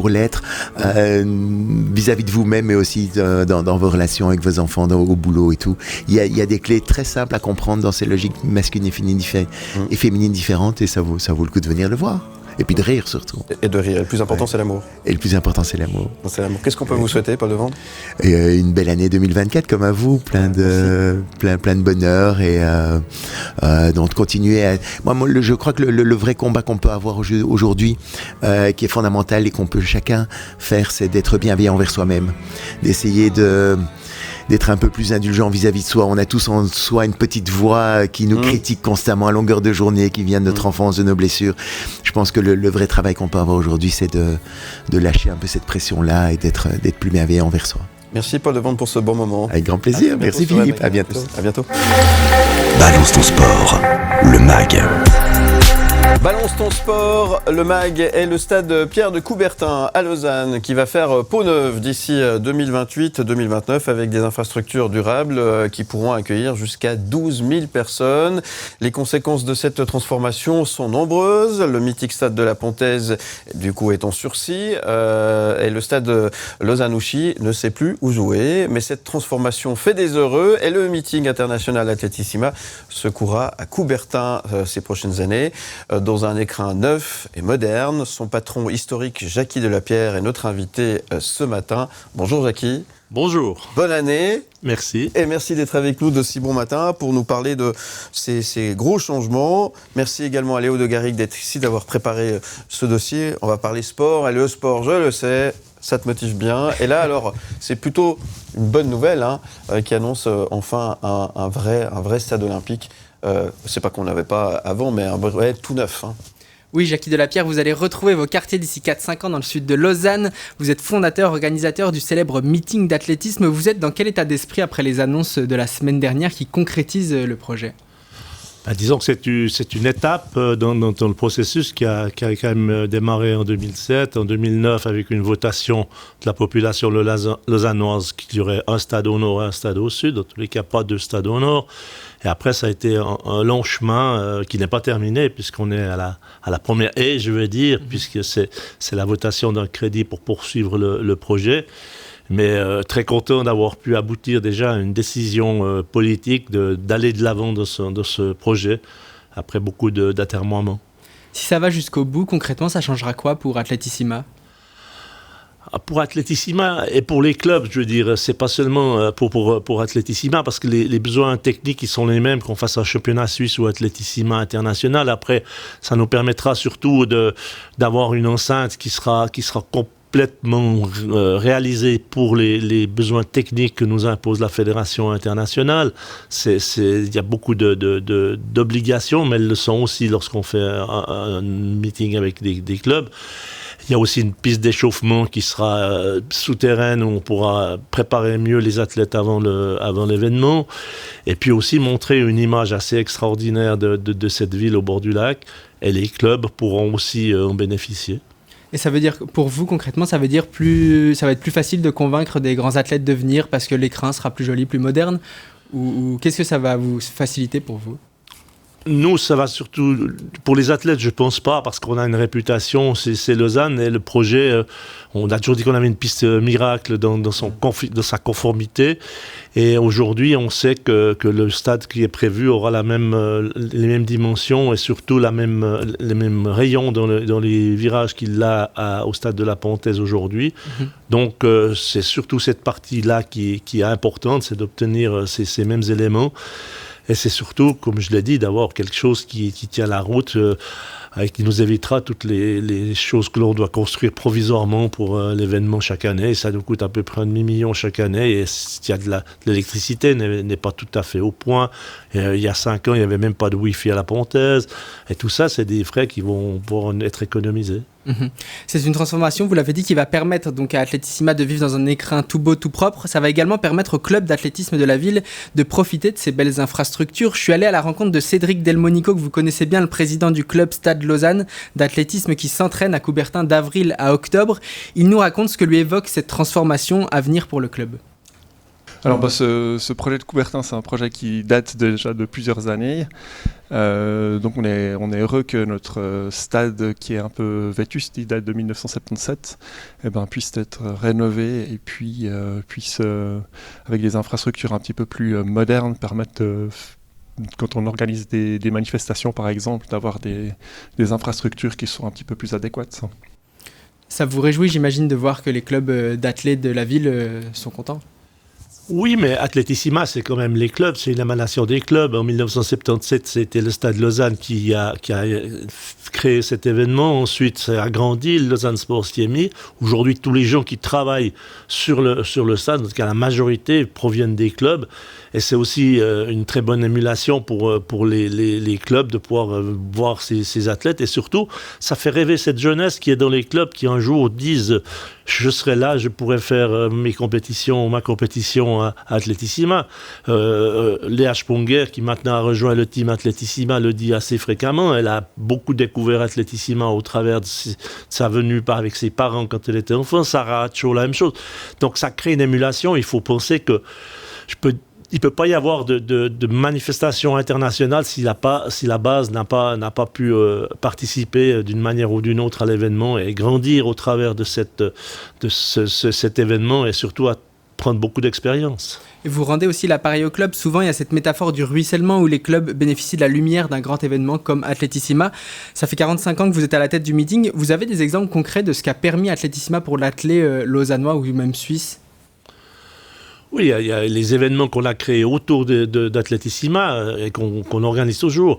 l'être vis-à-vis de vous-même mais aussi dans vos relations avec vos enfants, au boulot et tout. Il y a des clés très simples à comprendre dans ces logiques masculines et féminines différentes et ça vaut le coup de venir le voir. Et puis de rire surtout. Et de rire. Et le plus important, c'est l'amour. Et le plus important, c'est l'amour. Qu'est-ce qu'on peut vous souhaiter, Paul Levendre? Une belle année 2024 comme à vous, plein de bonheur et donc continuer à... Moi, je crois que le vrai combat qu'on peut avoir aujourd'hui, qui est fondamental et qu'on peut chacun faire, c'est d'être bienveillant envers soi-même, d'essayer d'être un peu plus indulgent vis-à-vis de soi. On a tous en soi une petite voix qui nous critique constamment à longueur de journée, qui vient de notre enfance, de nos blessures. Je pense que le vrai travail qu'on peut avoir aujourd'hui, c'est de lâcher un peu cette pression-là et d'être plus bienveillant envers soi. Merci Paul Levendre pour ce bon moment. Avec grand plaisir. Merci Philippe. À bientôt. À bientôt. Balance ton sport, le MAG. Balance ton sport, le MAG est le stade Pierre de Coubertin à Lausanne qui va faire peau neuve d'ici 2028-2029 avec des infrastructures durables qui pourront accueillir jusqu'à 12 000 personnes. Les conséquences de cette transformation sont nombreuses. Le mythique stade de la Pontaise, du coup, est en sursis et le stade Lausanne-Ouchy ne sait plus où jouer. Mais cette transformation fait des heureux et le meeting international Atletissima se courra à Coubertin ces prochaines années. Dans un écrin neuf et moderne. Son patron historique, Jackie Delapierre, est notre invité ce matin. Bonjour Jackie. Bonjour. Bonne année. Merci. Et merci d'être avec nous de si bon matin pour nous parler de ces gros changements. Merci également à Léo de Garrigue d'être ici, d'avoir préparé ce dossier. On va parler sport. Et le sport, je le sais, ça te motive bien. Et là, alors, c'est plutôt une bonne nouvelle qui annonce enfin un vrai stade olympique. C'est pas qu'on n'avait pas avant, mais un vrai tout neuf. Oui, Jackie Delapierre, vous allez retrouver vos quartiers d'ici 4-5 ans dans le sud de Lausanne. Vous êtes fondateur, organisateur du célèbre meeting d'athlétisme. Vous êtes dans quel état d'esprit après les annonces de la semaine dernière qui concrétisent le projet ? Disons que c'est une étape dans le processus qui a quand même démarré en 2007, en 2009 avec une votation de la population lausannoise qui aurait un stade au nord et un stade au sud, dans tous les cas pas deux stades au nord. Et après, ça a été un long chemin qui n'est pas terminé puisqu'on est à la première haie, je veux dire, puisque c'est la votation d'un crédit pour poursuivre le projet. Mais très content d'avoir pu aboutir déjà à une décision politique d'aller de l'avant de ce projet après beaucoup d'atermoiements. Si ça va jusqu'au bout, concrètement, ça changera quoi pour Athletissima ? Pour Athletissima et pour les clubs, je veux dire, c'est pas seulement pour Athletissima, parce que les besoins techniques, ils sont les mêmes qu'on fasse un championnat suisse ou Athletissima international. Après, ça nous permettra surtout d'avoir une enceinte qui sera complètement réalisée pour les besoins techniques que nous impose la Fédération internationale. Il y a beaucoup d'obligations, mais elles le sont aussi lorsqu'on fait un meeting avec des clubs. Il y a aussi une piste d'échauffement qui sera souterraine où on pourra préparer mieux les athlètes avant l'événement. Et puis aussi montrer une image assez extraordinaire de cette ville au bord du lac. Et les clubs pourront aussi en bénéficier. Et ça veut dire, pour vous concrètement, ça va être plus facile de convaincre des grands athlètes de venir parce que l'écran sera plus joli, plus moderne ? Ou qu'est-ce que ça va vous faciliter pour vous ? Nous, ça va surtout... Pour les athlètes, je ne pense pas, parce qu'on a une réputation, c'est Lausanne, et le projet, on a toujours dit qu'on avait une piste miracle dans sa conformité, et aujourd'hui, on sait que le stade qui est prévu aura les mêmes dimensions, et surtout les mêmes rayons dans les virages qu'il a au stade de la Pontaise aujourd'hui. Donc, c'est surtout cette partie-là qui est importante, c'est d'obtenir ces mêmes éléments. Et c'est surtout, comme je l'ai dit, d'avoir quelque chose qui tient la route, qui nous évitera toutes les choses que l'on doit construire provisoirement pour l'événement chaque année. Et ça nous coûte à peu près 500 000 chaque année. Et s'il y a de l'électricité, n'est pas tout à fait au point. Et, il y a 5 ans, il n'y avait même pas de Wi-Fi à la Pontaise. Et tout ça, c'est des frais qui vont pouvoir être économisés. C'est une transformation, vous l'avez dit, qui va permettre donc à Athletissima de vivre dans un écrin tout beau, tout propre. Ça va également permettre au club d'athlétisme de la ville de profiter de ces belles infrastructures. Je suis allé à la rencontre de Cédric Delmonico, que vous connaissez bien, le président du club Stade Lausanne d'athlétisme qui s'entraîne à Coubertin d'avril à octobre. Il nous raconte ce que lui évoque cette transformation à venir pour le club. Alors ce projet de Coubertin, c'est un projet qui date déjà de plusieurs années. Donc on est heureux que notre stade, qui est un peu vétuste, il date de 1977, puisse être rénové et puis puisse, avec des infrastructures un petit peu plus modernes, permettre quand on organise des manifestations par exemple, d'avoir des infrastructures qui sont un petit peu plus adéquates. Ça vous réjouit, j'imagine, de voir que les clubs d'athlètes de la ville sont contents ? Oui, mais Athletissima, c'est quand même les clubs, c'est une émanation des clubs. En 1977, c'était le Stade Lausanne qui a créé cet événement. Ensuite, ça a grandi, le Lausanne Sport s'y est mis. Aujourd'hui, tous les gens qui travaillent sur le stade, en tout cas la majorité, proviennent des clubs. Et c'est aussi une très bonne émulation pour les clubs de pouvoir voir ces athlètes. Et surtout, ça fait rêver cette jeunesse qui est dans les clubs, qui un jour disent « je serai là, je pourrai faire ma compétition à Athletissima ». Léa Sponger, qui maintenant a rejoint le team Athletissima, le dit assez fréquemment. Elle a beaucoup découvert Athletissima au travers de sa venue avec ses parents quand elle était enfant. Sarah Hatcho, la même chose. Donc ça crée une émulation. Il faut penser que il ne peut pas y avoir de manifestation internationale si la base n'a pas pu participer d'une manière ou d'une autre à l'événement et grandir au travers de cet événement et surtout à prendre beaucoup d'expérience. Et vous rendez aussi l'appareil au club. Souvent, il y a cette métaphore du ruissellement où les clubs bénéficient de la lumière d'un grand événement comme Athletissima. Ça fait 45 ans que vous êtes à la tête du meeting. Vous avez des exemples concrets de ce qu'a permis Athletissima pour l'athlète lausannois ou même suisse ? Oui, il y a les événements qu'on a créés autour d'Athletissima et qu'on organise toujours.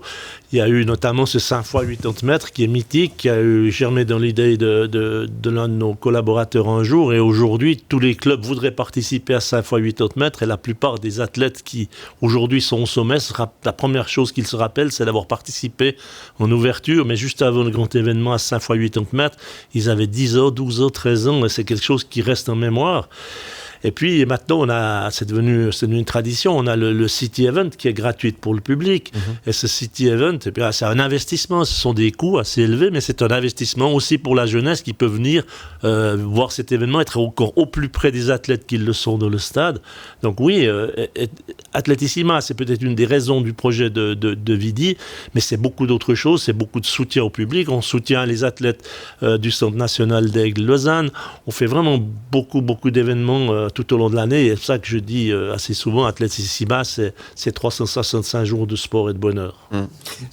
Il y a eu notamment ce 5 x 80 mètres qui est mythique, qui a eu germé dans l'idée de l'un de nos collaborateurs un jour. Et aujourd'hui, tous les clubs voudraient participer à 5 x 80 mètres. Et la plupart des athlètes qui aujourd'hui sont au sommet, la première chose qu'ils se rappellent, c'est d'avoir participé en ouverture. Mais juste avant le grand événement à 5 x 80 mètres, ils avaient 10 ans, 12 ans, 13 ans. Et c'est quelque chose qui reste en mémoire. Et puis maintenant, c'est devenu une tradition. On a le City Event qui est gratuit pour le public. Et ce City Event, c'est un investissement. Ce sont des coûts assez élevés, mais c'est un investissement aussi pour la jeunesse qui peut venir voir cet événement, être encore au plus près des athlètes qu'ils le sont dans le stade. Donc oui, Athletissima, c'est peut-être une des raisons du projet de Vidi, mais c'est beaucoup d'autres choses. C'est beaucoup de soutien au public. On soutient les athlètes du Centre national d'Aigle Lausanne. On fait vraiment beaucoup d'événements tout au long de l'année, et c'est ça que je dis assez souvent, Athletissima, c'est 365 jours de sport et de bonheur.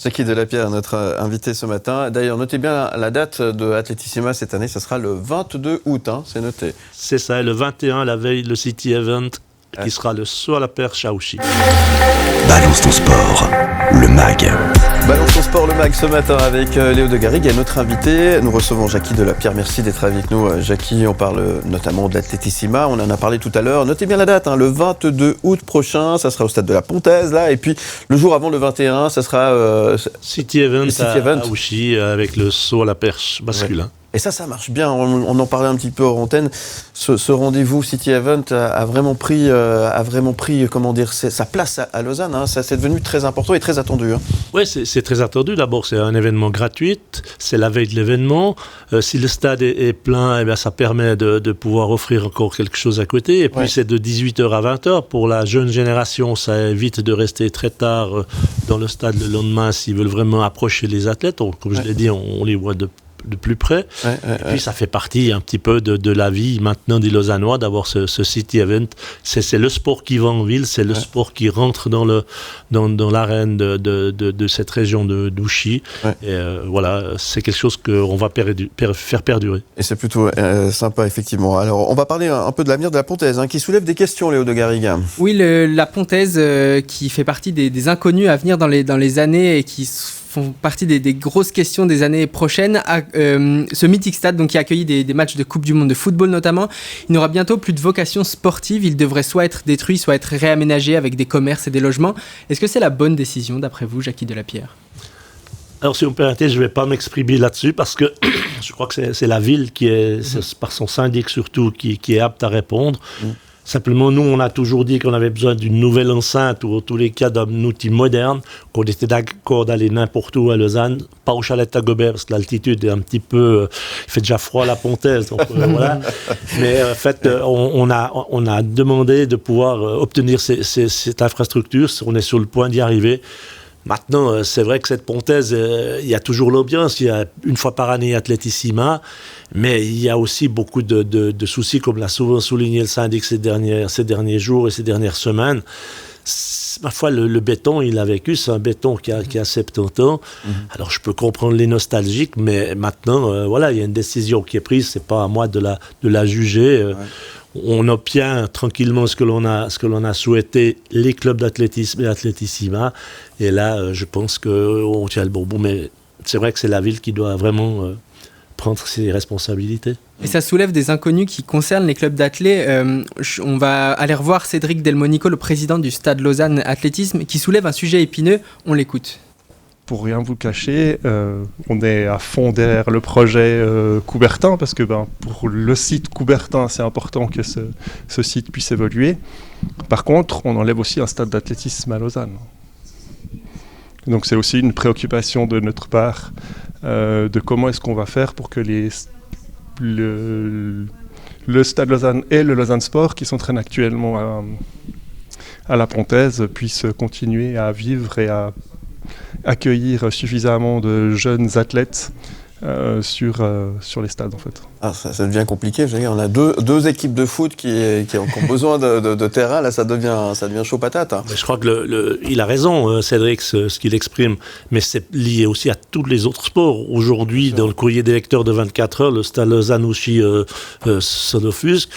Jackie Delapierre, notre invité ce matin. D'ailleurs, notez bien la date de Athletissima cette année, ça sera le 22 août, c'est noté. C'est ça, et le 21, la veille, le City Event, qui sera le saut à la perche à Ouchy. Balance ton sport, le MAG. Balance ton sport, le MAG, ce matin avec Léo de Garrigue et notre invité. Nous recevons Jackie Delapierre. Merci d'être avec nous. Jackie, on parle notamment de l'Athletissima. On en a parlé tout à l'heure. Notez bien la date, le 22 août prochain. Ça sera au stade de la Pontaise, là. Et puis, le jour avant, le 21, ça sera... City Event à Ouchy avec le saut à la perche masculin. Ouais. Et ça marche bien. On en parlait un petit peu hors antenne. Ce rendez-vous City Event a vraiment pris comment dire, sa place à Lausanne. Ça, c'est devenu très important et très attendu. Oui, c'est très attendu. D'abord, c'est un événement gratuit. C'est la veille de l'événement. Si le stade est plein, ça permet de pouvoir offrir encore quelque chose à côté. Et puis, c'est de 18h à 20h. Pour la jeune génération, ça évite de rester très tard dans le stade le lendemain s'ils veulent vraiment approcher les athlètes. Comme je l'ai dit, on les voit de plus près. Et puis ça fait partie un petit peu de la vie maintenant des Lausannois d'avoir ce City Event. C'est le sport qui va en ville, c'est le sport qui rentre dans l'arène de cette région d'Ouchy. Et voilà, c'est quelque chose qu'on va faire perdurer. Et c'est plutôt sympa, effectivement. Alors, on va parler un peu de l'avenir de la Pontaise, qui soulève des questions, Léo de Garrigue. Oui, la Pontaise qui fait partie des inconnus à venir dans les années et qui font partie des grosses questions des années prochaines. Ce mythique stade donc, qui a accueilli des matchs de Coupe du Monde de football notamment, il n'aura bientôt plus de vocation sportive. Il devrait soit être détruit, soit être réaménagé avec des commerces et des logements. Est-ce que c'est la bonne décision d'après vous, Jackie Delapierre ? Alors, si vous me permettez, je ne vais pas m'exprimer là-dessus parce que je crois que c'est la ville qui est, par son syndic surtout, qui est apte à répondre. Simplement, nous, on a toujours dit qu'on avait besoin d'une nouvelle enceinte ou en tous les cas d'un outil moderne, qu'on était d'accord d'aller n'importe où à Lausanne, pas au chalet de Tagobert, parce que l'altitude est un petit peu... il fait déjà froid à la Pontaise, donc voilà. Mais en fait, on a demandé de pouvoir obtenir cette infrastructure, on est sur le point d'y arriver. Maintenant, c'est vrai que cette Pontaise, il y a toujours l'ambiance, il y a une fois par année Athletissima, mais il y a aussi beaucoup de soucis, comme l'a souvent souligné le syndic ces derniers jours et ces dernières semaines. Ma foi, le béton, il a vécu, c'est un béton qui a 70 ans. Alors, je peux comprendre les nostalgiques, mais maintenant, voilà, il y a une décision qui est prise, c'est pas à moi de la juger. On obtient tranquillement ce que l'on a souhaité, les clubs d'athlétisme et Athletissima. Et là, je pense qu'on tient le bon bout. Mais c'est vrai que c'est la ville qui doit vraiment prendre ses responsabilités. Et ça soulève des inconnus qui concernent les clubs d'athlètes. On va aller revoir Cédric Delmonico, le président du Stade Lausanne Athlétisme, qui soulève un sujet épineux. On l'écoute. Pour rien vous cacher, on est à fond derrière le projet Coubertin parce que pour le site Coubertin, c'est important que ce site puisse évoluer. Par contre, on enlève aussi un stade d'athlétisme à Lausanne. Donc c'est aussi une préoccupation de notre part de comment est-ce qu'on va faire pour que le stade Lausanne et le Lausanne Sport, qui s'entraînent actuellement à la Pontaise, puissent continuer à vivre et à accueillir suffisamment de jeunes athlètes sur les stades en fait. Ça devient compliqué, je veux dire, on a deux équipes de foot qui ont besoin de terrain, là ça devient chaud patate. Mais je crois qu'il a raison, Cédric, ce qu'il exprime, mais c'est lié aussi à tous les autres sports. Aujourd'hui, dans le courrier des lecteurs de 24 heures, le stade Lausanne-Ouchy Sonofusque,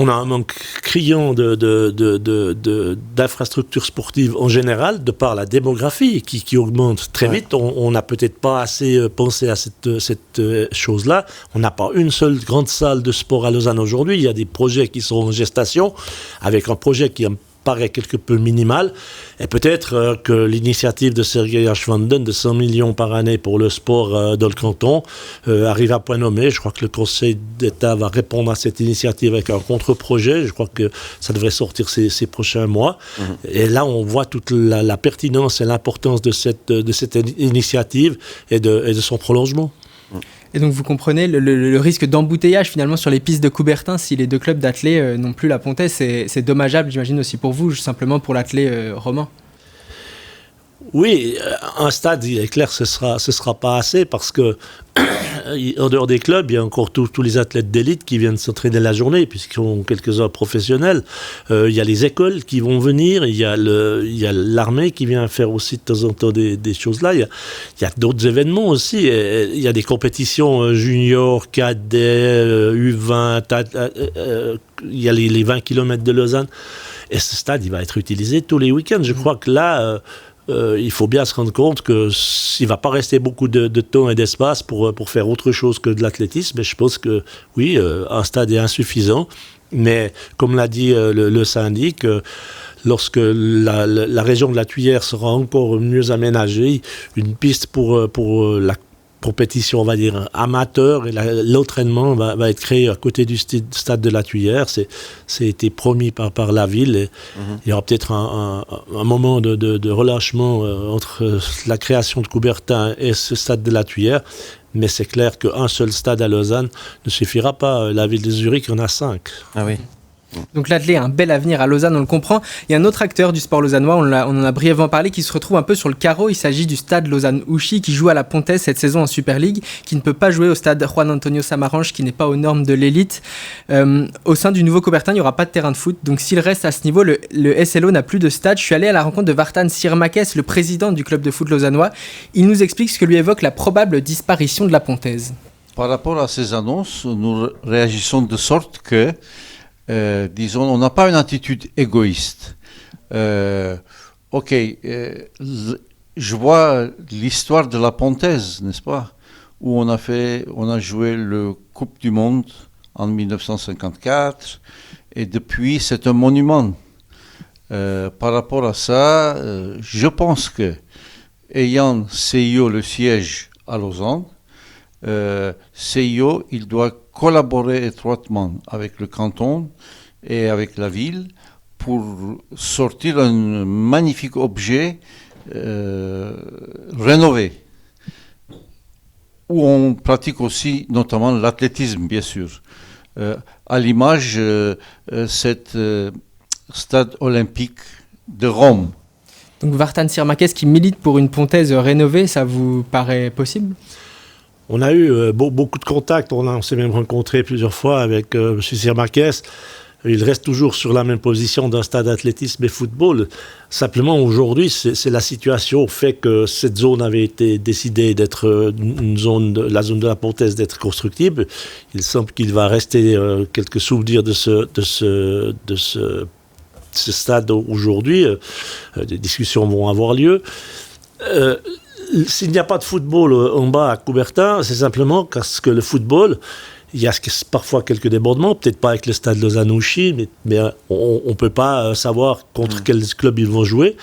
on a un manque criant d'infrastructures sportives en général, de par la démographie qui augmente très vite. On n'a peut-être pas assez pensé à cette chose-là. On n'a pas une seule grande salle de sport à Lausanne aujourd'hui. Il y a des projets qui sont en gestation, avec un projet qui paraît quelque peu minimal. Et peut-être que l'initiative de Sergei Ashvanden de 100 millions par année pour le sport dans le canton arrive à point nommé. Je crois que le Conseil d'État va répondre à cette initiative avec un contre-projet. Je crois que ça devrait sortir ces prochains mois. Et là, on voit toute la pertinence et l'importance de cette initiative et de son prolongement. Et donc vous comprenez le risque d'embouteillage finalement sur les pistes de Coubertin si les deux clubs d'athlé n'ont plus la Pontaise, c'est dommageable j'imagine aussi pour vous, simplement pour l'athlé romain. Oui, un stade, il est clair, ce sera pas assez parce que en dehors des clubs, il y a encore tous les athlètes d'élite qui viennent s'entraîner la journée puisqu'ils sont quelques-uns professionnels. Il y a les écoles qui vont venir, il y a l'armée qui vient faire aussi de temps en temps des choses là. Il y a d'autres événements aussi. Il y a des compétitions juniors, cadets, U20, il y a les 20 km de Lausanne. Et ce stade, il va être utilisé tous les week-ends. Je crois que là... il faut bien se rendre compte qu'il ne va pas rester beaucoup de temps et d'espace pour faire autre chose que de l'athlétisme. Mais je pense que, oui, un stade est insuffisant. Mais comme l'a dit le syndic, lorsque la région de la Thueyère sera encore mieux aménagée, une piste pour la compétition, on va dire, amateur, et l'entraînement va être créé à côté du stade de la Thueyère. C'est été promis par la ville. Et il y aura peut-être un moment de relâchement entre la création de Coubertin et ce stade de la Thueyère. Mais c'est clair qu'un seul stade à Lausanne ne suffira pas. La ville de Zurich en a 5. Ah oui. Donc l'athlé a un bel avenir à Lausanne, on le comprend. Il y a un autre acteur du sport lausannois, on en a brièvement parlé, qui se retrouve un peu sur le carreau. Il s'agit du stade Lausanne-Ouchy qui joue à la Pontaise cette saison en Super League, qui ne peut pas jouer au stade Juan Antonio Samaranch, qui n'est pas aux normes de l'élite. Au sein du nouveau Coubertin, il n'y aura pas de terrain de foot. Donc s'il reste à ce niveau, le SLO n'a plus de stade. Je suis allé à la rencontre de Vartan Sirmakes, le président du club de foot lausannois. Il nous explique ce que lui évoque la probable disparition de la Pontaise. Par rapport à ces annonces, nous réagissons de sorte que disons, on n'a pas une attitude égoïste. Je vois l'histoire de la Pontaise, n'est-ce pas, où on a joué le Coupe du Monde en 1954, et depuis c'est un monument. Par rapport à ça, je pense que, ayant CIO le siège à Lausanne, CIO, il doit collaborer étroitement avec le canton et avec la ville pour sortir un magnifique objet rénové, où on pratique aussi notamment l'athlétisme, bien sûr, à l'image cet stade olympique de Rome. Donc Vartan Sirmakes qui milite pour une Pontaise rénovée, ça vous paraît possible ? On a eu beaucoup de contacts, on s'est même rencontré plusieurs fois avec M. Sirmakes. Il reste toujours sur la même position d'un stade d'athlétisme et football. Simplement, aujourd'hui, c'est la situation fait que cette zone avait été décidée d'être la zone de la Pontaise d'être constructible. Il semble qu'il va rester quelques souvenirs de ce stade aujourd'hui. Des discussions vont avoir lieu. S'il n'y a pas de football en bas à Coubertin, c'est simplement parce que le football, il y a parfois quelques débordements, peut-être pas avec le stade Lausanne-Ouchy, mais on ne peut pas savoir contre quel club ils vont jouer.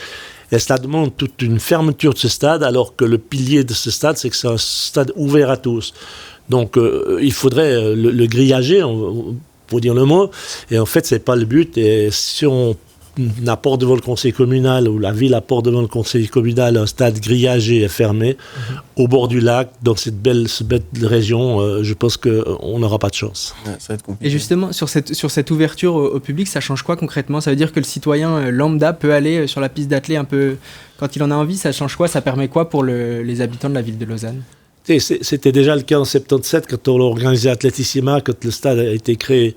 Et cela demande toute une fermeture de ce stade, alors que le pilier de ce stade, c'est que c'est un stade ouvert à tous. Donc il faudrait le grillager, pour dire le mot, et en fait, ce n'est pas le but. Et si on apporte devant le conseil communal, ou la ville apporte devant le conseil communal un stade grillagé et fermé, au bord du lac, dans cette belle région, je pense qu'on n'aura pas de chance. Ouais, ça va être compliqué. Et justement, sur cette ouverture au public, ça change quoi concrètement ? Ça veut dire que le citoyen lambda peut aller sur la piste d'athlé un peu quand il en a envie, ça change quoi ? Ça permet quoi pour les habitants de la ville de Lausanne ? C'était déjà le cas en 77, quand on a organisé Athletissima, quand le stade a été créé.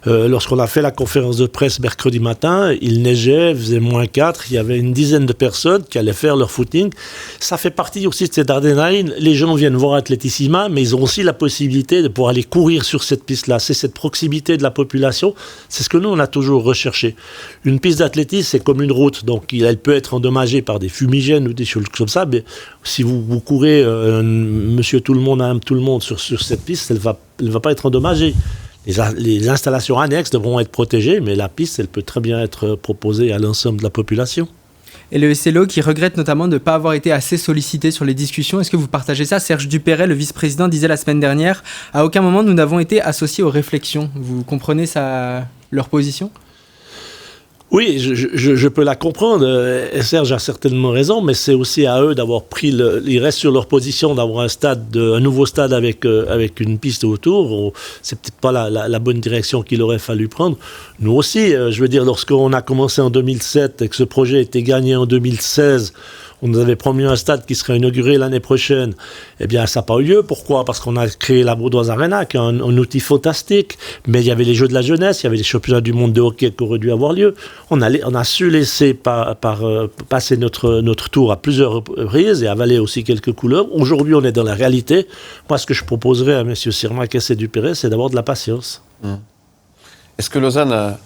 Lorsqu'on a fait la conférence de presse mercredi matin, il neigeait, faisait -4, il y avait une dizaine de personnes qui allaient faire leur footing. Ça fait partie aussi de cette adrénaline. Les gens viennent voir Atletissima, mais ils ont aussi la possibilité de pouvoir aller courir sur cette piste-là. C'est cette proximité de la population. C'est ce que nous, on a toujours recherché. Une piste d'athlétisme, c'est comme une route, donc elle peut être endommagée par des fumigènes ou des choses comme ça, mais si vous courez monsieur tout le monde aime tout le monde sur cette piste, elle va pas être endommagée. Les installations annexes devront être protégées, mais la piste, elle peut très bien être proposée à l'ensemble de la population. Et le SLO qui regrette notamment de ne pas avoir été assez sollicité sur les discussions. Est-ce que vous partagez ça? Serge Dupéret, le vice-président, disait la semaine dernière « À aucun moment nous n'avons été associés aux réflexions ». Vous comprenez leur position? Oui, je peux la comprendre. Serge a certainement raison, mais c'est aussi à eux d'avoir pris ils restent sur leur position d'avoir un nouveau stade avec une piste autour. C'est peut-être pas la bonne direction qu'il aurait fallu prendre. Nous aussi, je veux dire, lorsqu'on a commencé en 2007 et que ce projet a été gagné en 2016, on nous avait promis un stade qui serait inauguré l'année prochaine. Eh bien, ça n'a pas eu lieu. Pourquoi? Parce qu'on a créé la Baudoise Arena, qui est un outil fantastique. Mais il y avait les Jeux de la jeunesse, il y avait les championnats du monde de hockey qui auraient dû avoir lieu. On a su laisser passer notre tour à plusieurs reprises et avaler aussi quelques couleurs. Aujourd'hui, on est dans la réalité. Moi, ce que je proposerais à M. Sirmakes et Dupéret, c'est d'avoir de la patience. Est-ce que Lausanne a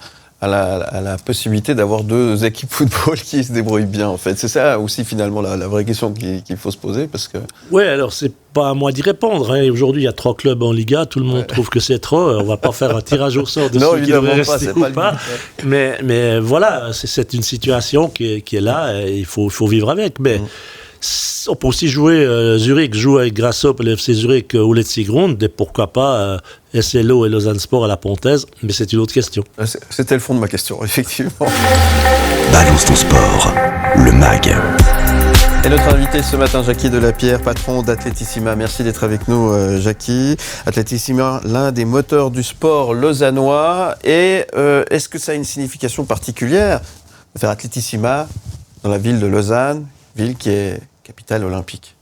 la possibilité d'avoir deux équipes de football qui se débrouillent bien, en fait? C'est ça aussi, finalement, la vraie question qu'il faut se poser, parce que... Oui, alors, c'est pas à moi d'y répondre. Hein. Aujourd'hui, il y a 3 clubs en Liga. Tout le monde trouve que c'est trop. On va pas faire un tirage au sort de ceux qui devraient rester ou pas. Mais voilà, c'est une situation qui est là. Et il faut vivre avec. Mais on peut aussi jouer... Zurich joue avec Grasshopper, le FC Zurich ou Letzigrund. Et pourquoi pas... SLO et Lausanne Sport à la Pontaise, mais c'est une autre question. C'était le fond de ma question, effectivement. Balance ton sport, le MAG. Et notre invité ce matin, Jackie Delapierre, patron d'Atletissima. Merci d'être avec nous, Jackie. Atletissima, l'un des moteurs du sport lausannois. Et est-ce que ça a une signification particulière de faire Atletissima dans la ville de Lausanne, ville qui est capitale olympique?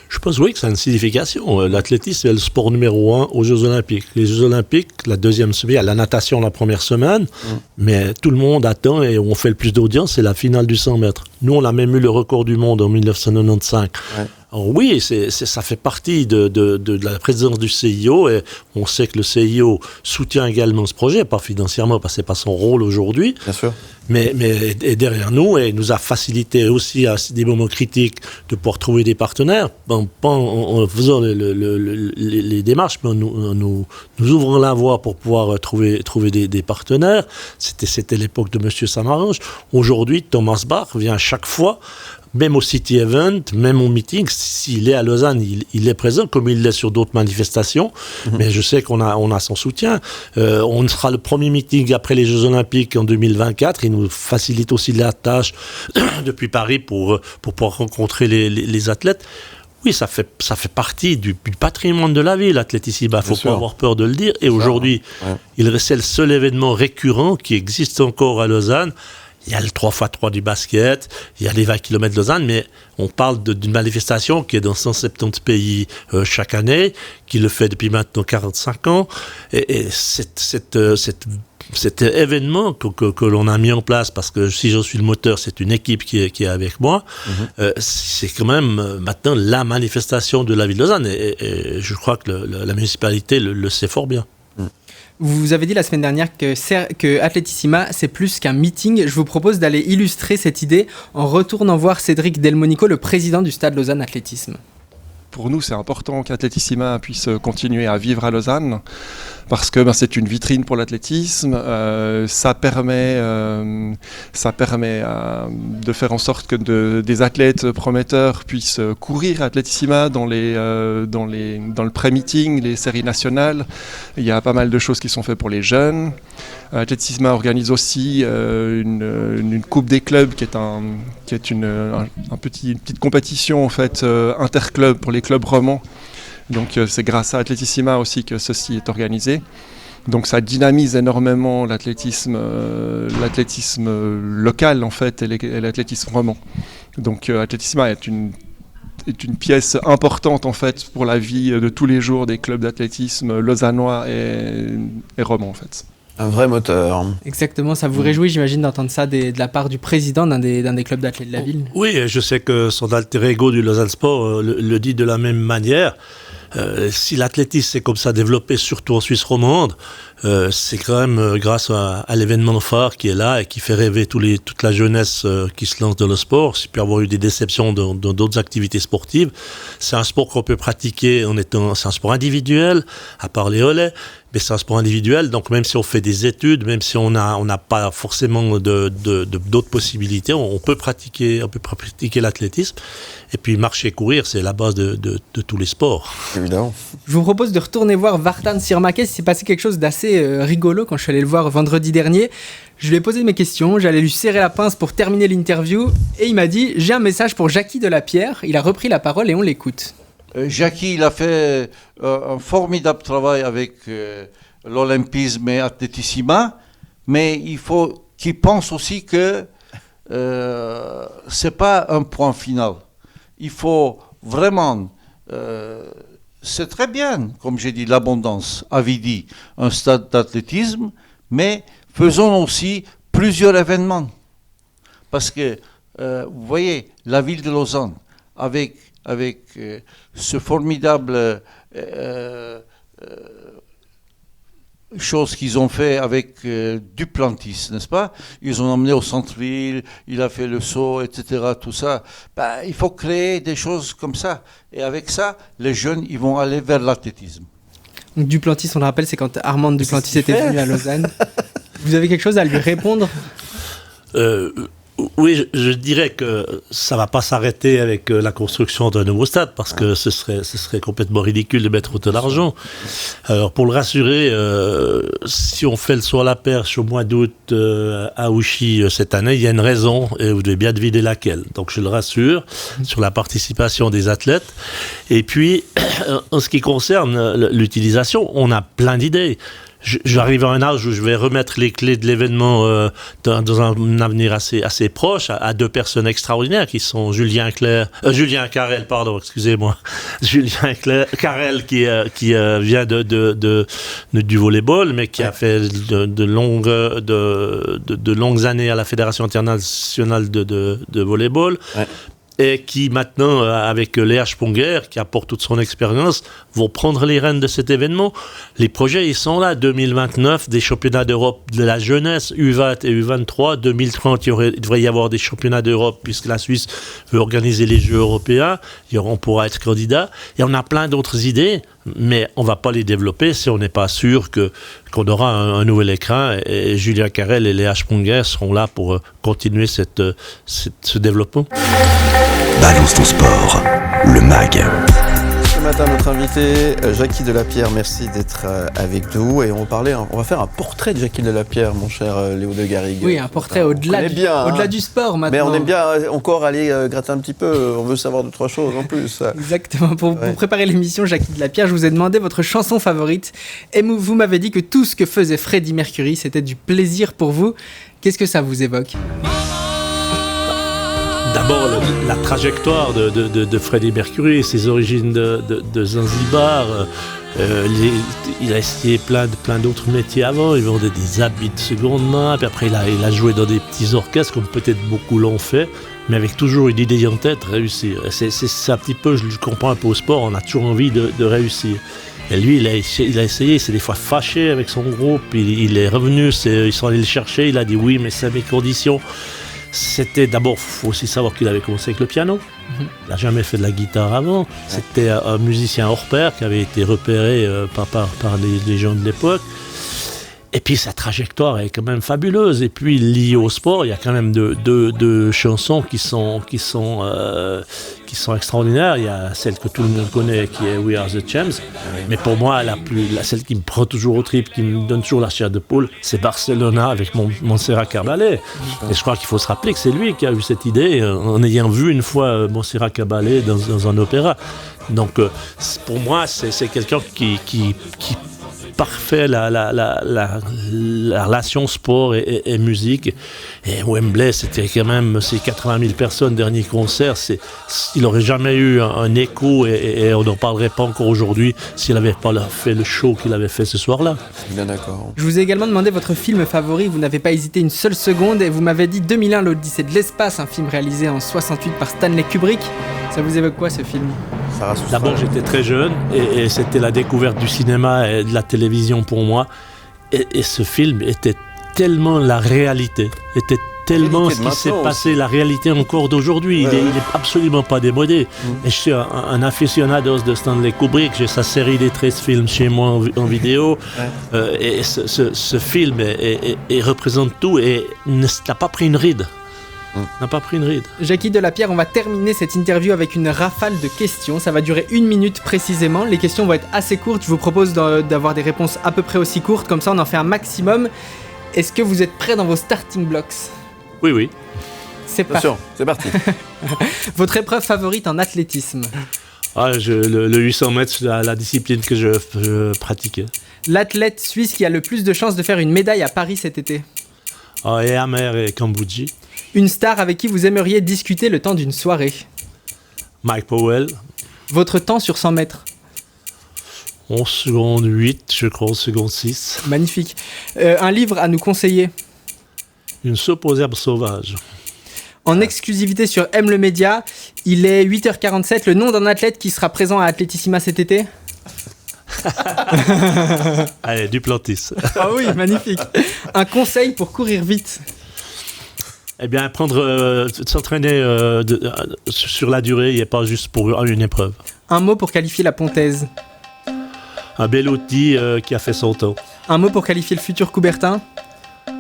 Je pense oui que ça a une signification. L'athlétisme est le sport numéro 1 aux Jeux Olympiques. Les Jeux Olympiques, la deuxième semaine, il y a la natation la première semaine, mais tout le monde attend et on fait le plus d'audience, c'est la finale du 100 mètres. Nous, on a même eu le record du monde en 1995. Ouais. Alors oui, ça fait partie de la présidence du CIO et on sait que le CIO soutient également ce projet, pas financièrement parce que c'est pas son rôle aujourd'hui. Bien sûr. Mais est derrière nous et nous a facilité aussi à des moments critiques de pouvoir trouver des partenaires, pas en faisant les démarches, mais en nous ouvrant la voie pour pouvoir trouver des partenaires. C'était l'époque de M. Samaranch. Aujourd'hui, Thomas Bach vient chaque fois, même au City Event, même au meeting, s'il est à Lausanne, il est présent, comme il l'est sur d'autres manifestations. Mais je sais qu'on a son soutien. On sera le premier meeting après les Jeux Olympiques en 2024. Il nous facilite aussi la tâche depuis Paris pour pouvoir rencontrer les athlètes. Oui, ça fait partie du patrimoine de la ville, Atletissima. Il ne faut pas avoir peur de le dire. Et aujourd'hui, c'est le seul événement récurrent qui existe encore à Lausanne. Il y a le 3x3 du basket, il y a les 20 km de Lausanne, mais on parle d'une manifestation qui est dans 170 pays chaque année, qui le fait depuis maintenant 45 ans. Et cet événement que l'on a mis en place, parce que si je suis le moteur, c'est une équipe qui est avec moi, c'est quand même maintenant la manifestation de la ville de Lausanne. Et je crois que la municipalité le sait fort bien. Vous avez dit la semaine dernière que Atletissima, c'est plus qu'un meeting. Je vous propose d'aller illustrer cette idée en retournant voir Cédric Delmonico, le président du Stade Lausanne Athlétisme. Pour nous, c'est important qu'Atletissima puisse continuer à vivre à Lausanne parce que c'est une vitrine pour l'athlétisme. Ça permet de faire en sorte que des athlètes prometteurs puissent courir à Atletissima dans le pré-meeting, les séries nationales. Il y a pas mal de choses qui sont faites pour les jeunes. Atletissima organise aussi une coupe des clubs qui est une petite compétition en fait interclub pour les clubs romans. Donc c'est grâce à Atletissima aussi que ceci est organisé. Donc ça dynamise énormément l'athlétisme local en fait et l'athlétisme roman. Donc Atletissima est une pièce importante en fait pour la vie de tous les jours des clubs d'athlétisme lausannois et romans en fait. Un vrai moteur. Exactement, ça vous réjouit, j'imagine, d'entendre ça de la part du président d'un des clubs d'athlètes de la ville. Oui, je sais que son alter ego du Lausanne Sport le dit de la même manière. Si l'athlétisme s'est comme ça développé, surtout en Suisse romande, c'est quand même grâce à l'événement phare qui est là et qui fait rêver toute la jeunesse qui se lance dans le sport. Il peut y avoir eu des déceptions dans d'autres activités sportives. C'est un sport qu'on peut pratiquer c'est un sport individuel, à part les relais, mais c'est un sport individuel. Donc même si on fait des études, même si on n'a pas forcément d'autres possibilités, on peut pratiquer l'athlétisme. Et puis marcher et courir, c'est la base de tous les sports. Évidemment. Je vous propose de retourner voir Vartan Sirmakes. Il s'est passé quelque chose d'assez rigolo quand je suis allé le voir vendredi dernier. Je lui ai posé mes questions, j'allais lui serrer la pince pour terminer l'interview et il m'a dit « J'ai un message pour Jackie Delapierre ». Il a repris la parole et on l'écoute. Jackie, il a fait un formidable travail avec l'olympisme et Athletissima, mais il faut qu'il pense aussi que c'est pas un point final. Il faut vraiment... c'est très bien, comme j'ai dit, l'abondance, Avidi, un stade d'athlétisme, mais faisons aussi plusieurs événements. Parce que, vous voyez, la ville de Lausanne, avec ce formidable chose qu'ils ont fait avec Duplantis, n'est-ce pas? Ils ont emmené au centre-ville, il a fait le saut, etc., tout ça. Il faut créer des choses comme ça. Et avec ça, les jeunes, ils vont aller vers l'athlétisme. Donc Duplantis, on le rappelle, c'est quand Armand Duplantis était venu à Lausanne. Vous avez quelque chose à lui répondre? Oui, je dirais que ça va pas s'arrêter avec la construction d'un nouveau stade parce que ce serait complètement ridicule de mettre autant d'argent. Alors pour le rassurer, si on fait le saut à la perche au mois d'août à Ouchy cette année, il y a une raison et vous devez bien deviner laquelle. Donc je le rassure sur la participation des athlètes. Et puis en ce qui concerne l'utilisation, on a plein d'idées. J'arrive à un âge où je vais remettre les clés de l'événement dans un avenir assez proche à deux personnes extraordinaires qui sont Julien Carrel, Julien Carrel qui vient du volleyball, mais qui a fait de longues années à la Fédération internationale de volleyball. Ouais. Et qui maintenant, avec Léa Sponger, qui apporte toute son expérience, vont prendre les rênes de cet événement. Les projets, ils sont là. 2029, des championnats d'Europe de la jeunesse, U20 et U23. 2030, il devrait y avoir des championnats d'Europe, puisque la Suisse veut organiser les Jeux européens. On pourra être candidat. Et on a plein d'autres idées, mais on ne va pas les développer si on n'est pas sûr qu'on aura un nouvel écran. Et Julien Carrel et Léa Sponger seront là pour continuer ce développement. Balance ton sport, le MAG. Ce matin, notre invité, Jackie Delapierre, merci d'être avec nous. Et on va faire un portrait de Jackie Delapierre, mon cher Léo de Garrigue. Oui, un portrait au-delà du sport maintenant. Mais on aime bien encore aller gratter un petit peu. On veut savoir 2-3 choses en plus. Exactement. Pour préparer l'émission, Jackie Delapierre, je vous ai demandé votre chanson favorite. Et vous m'avez dit que tout ce que faisait Freddie Mercury, c'était du plaisir pour vous. Qu'est-ce que ça vous évoque ? D'abord, la trajectoire de Freddie Mercury, ses origines de Zanzibar. Il a essayé plein d'autres métiers avant. Il vendait des habits de seconde main. Puis après, il a joué dans des petits orchestres, comme peut-être beaucoup l'ont fait, mais avec toujours une idée en tête, réussir. C'est un petit peu, je comprends un peu au sport, on a toujours envie de réussir. Et lui, il a essayé, il s'est des fois fâché avec son groupe. Il est revenu, ils sont allés le chercher. Il a dit oui, mais c'est mes conditions. C'était d'abord, il faut aussi savoir qu'il avait commencé avec le piano. Il n'a jamais fait de la guitare avant. C'était un musicien hors pair qui avait été repéré par les gens de l'époque. Et puis sa trajectoire est quand même fabuleuse. Et puis liée au sport, il y a quand même deux chansons qui sont extraordinaires. Il y a celle que tout le monde connaît qui est We Are the Champs. Mais pour moi, celle qui me prend toujours au trip, qui me donne toujours la chair de poule, c'est Barcelona avec Montserrat Caballé. Et je crois qu'il faut se rappeler que c'est lui qui a eu cette idée en ayant vu une fois Montserrat Caballé dans un opéra. Donc pour moi, c'est quelqu'un qui parfait la relation sport et musique. Et Wembley, c'était quand même ces 80 000 personnes, dernier concert. Il n'aurait jamais eu un écho et on n'en parlerait pas encore aujourd'hui s'il n'avait pas fait le show qu'il avait fait ce soir-là. Bien d'accord. Je vous ai également demandé votre film favori, vous n'avez pas hésité une seule seconde et vous m'avez dit 2001, l'Odyssée de l'espace, un film réalisé en 68 par Stanley Kubrick. Ça vous évoque quoi ce film ? D'abord, j'étais très jeune et c'était la découverte du cinéma et de la télévision pour moi. Et ce film était tellement la réalité, était tellement ce qui s'est passé, la réalité encore d'aujourd'hui. Il est absolument pas démodé. Et je suis un aficionado de Stanley Kubrick. J'ai sa série des 13 films chez moi en vidéo. Et ce film représente tout et n'a pas pris une ride. Jackie Delapierre, on va terminer cette interview avec une rafale de questions. Ça va durer 1 minute précisément. Les questions vont être assez courtes. Je vous propose d'avoir des réponses à peu près aussi courtes. Comme ça, on en fait un maximum. Est-ce que vous êtes prêts dans vos starting blocks ? Oui. C'est parti. C'est parti. Votre épreuve favorite en athlétisme ? Le 800 mètres, c'est la discipline que je pratiquais. L'athlète suisse qui a le plus de chances de faire une médaille à Paris cet été ? Et Amer et Cambodge. Une star avec qui vous aimeriez discuter le temps d'une soirée ? Mike Powell. Votre temps sur 100 mètres ? 11 secondes 8, je crois, 11 secondes 6. Magnifique. Un livre à nous conseiller ? Une soupe aux herbes sauvages. En exclusivité sur M le Média, il est 8h47, le nom d'un athlète qui sera présent à Athletissima cet été ? Allez, Duplantis. Ah oui, magnifique. Un conseil pour courir vite ? Eh bien, s'entraîner sur la durée et pas juste pour une épreuve. Un mot pour qualifier la pontaise ? Un bel outil qui a fait son temps. Un mot pour qualifier le futur Coubertin ?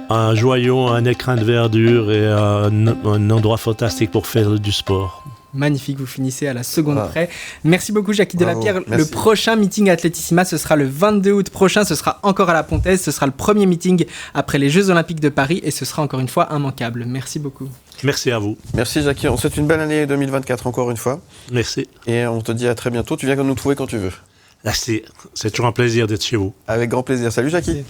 Un joyau, un écrin de verdure et un endroit fantastique pour faire du sport. Magnifique, vous finissez à la seconde près. Merci beaucoup Jackie Delapierre. Le prochain meeting Athletissima, ce sera le 22 août prochain, ce sera encore à la Pontaise, ce sera le premier meeting après les Jeux Olympiques de Paris et ce sera encore une fois immanquable. Merci beaucoup. Merci à vous. Merci Jackie, on te souhaite une belle année 2024 encore une fois. Merci. Et on te dit à très bientôt, tu viens nous trouver quand tu veux. C'est toujours un plaisir d'être chez vous. Avec grand plaisir, salut Jackie.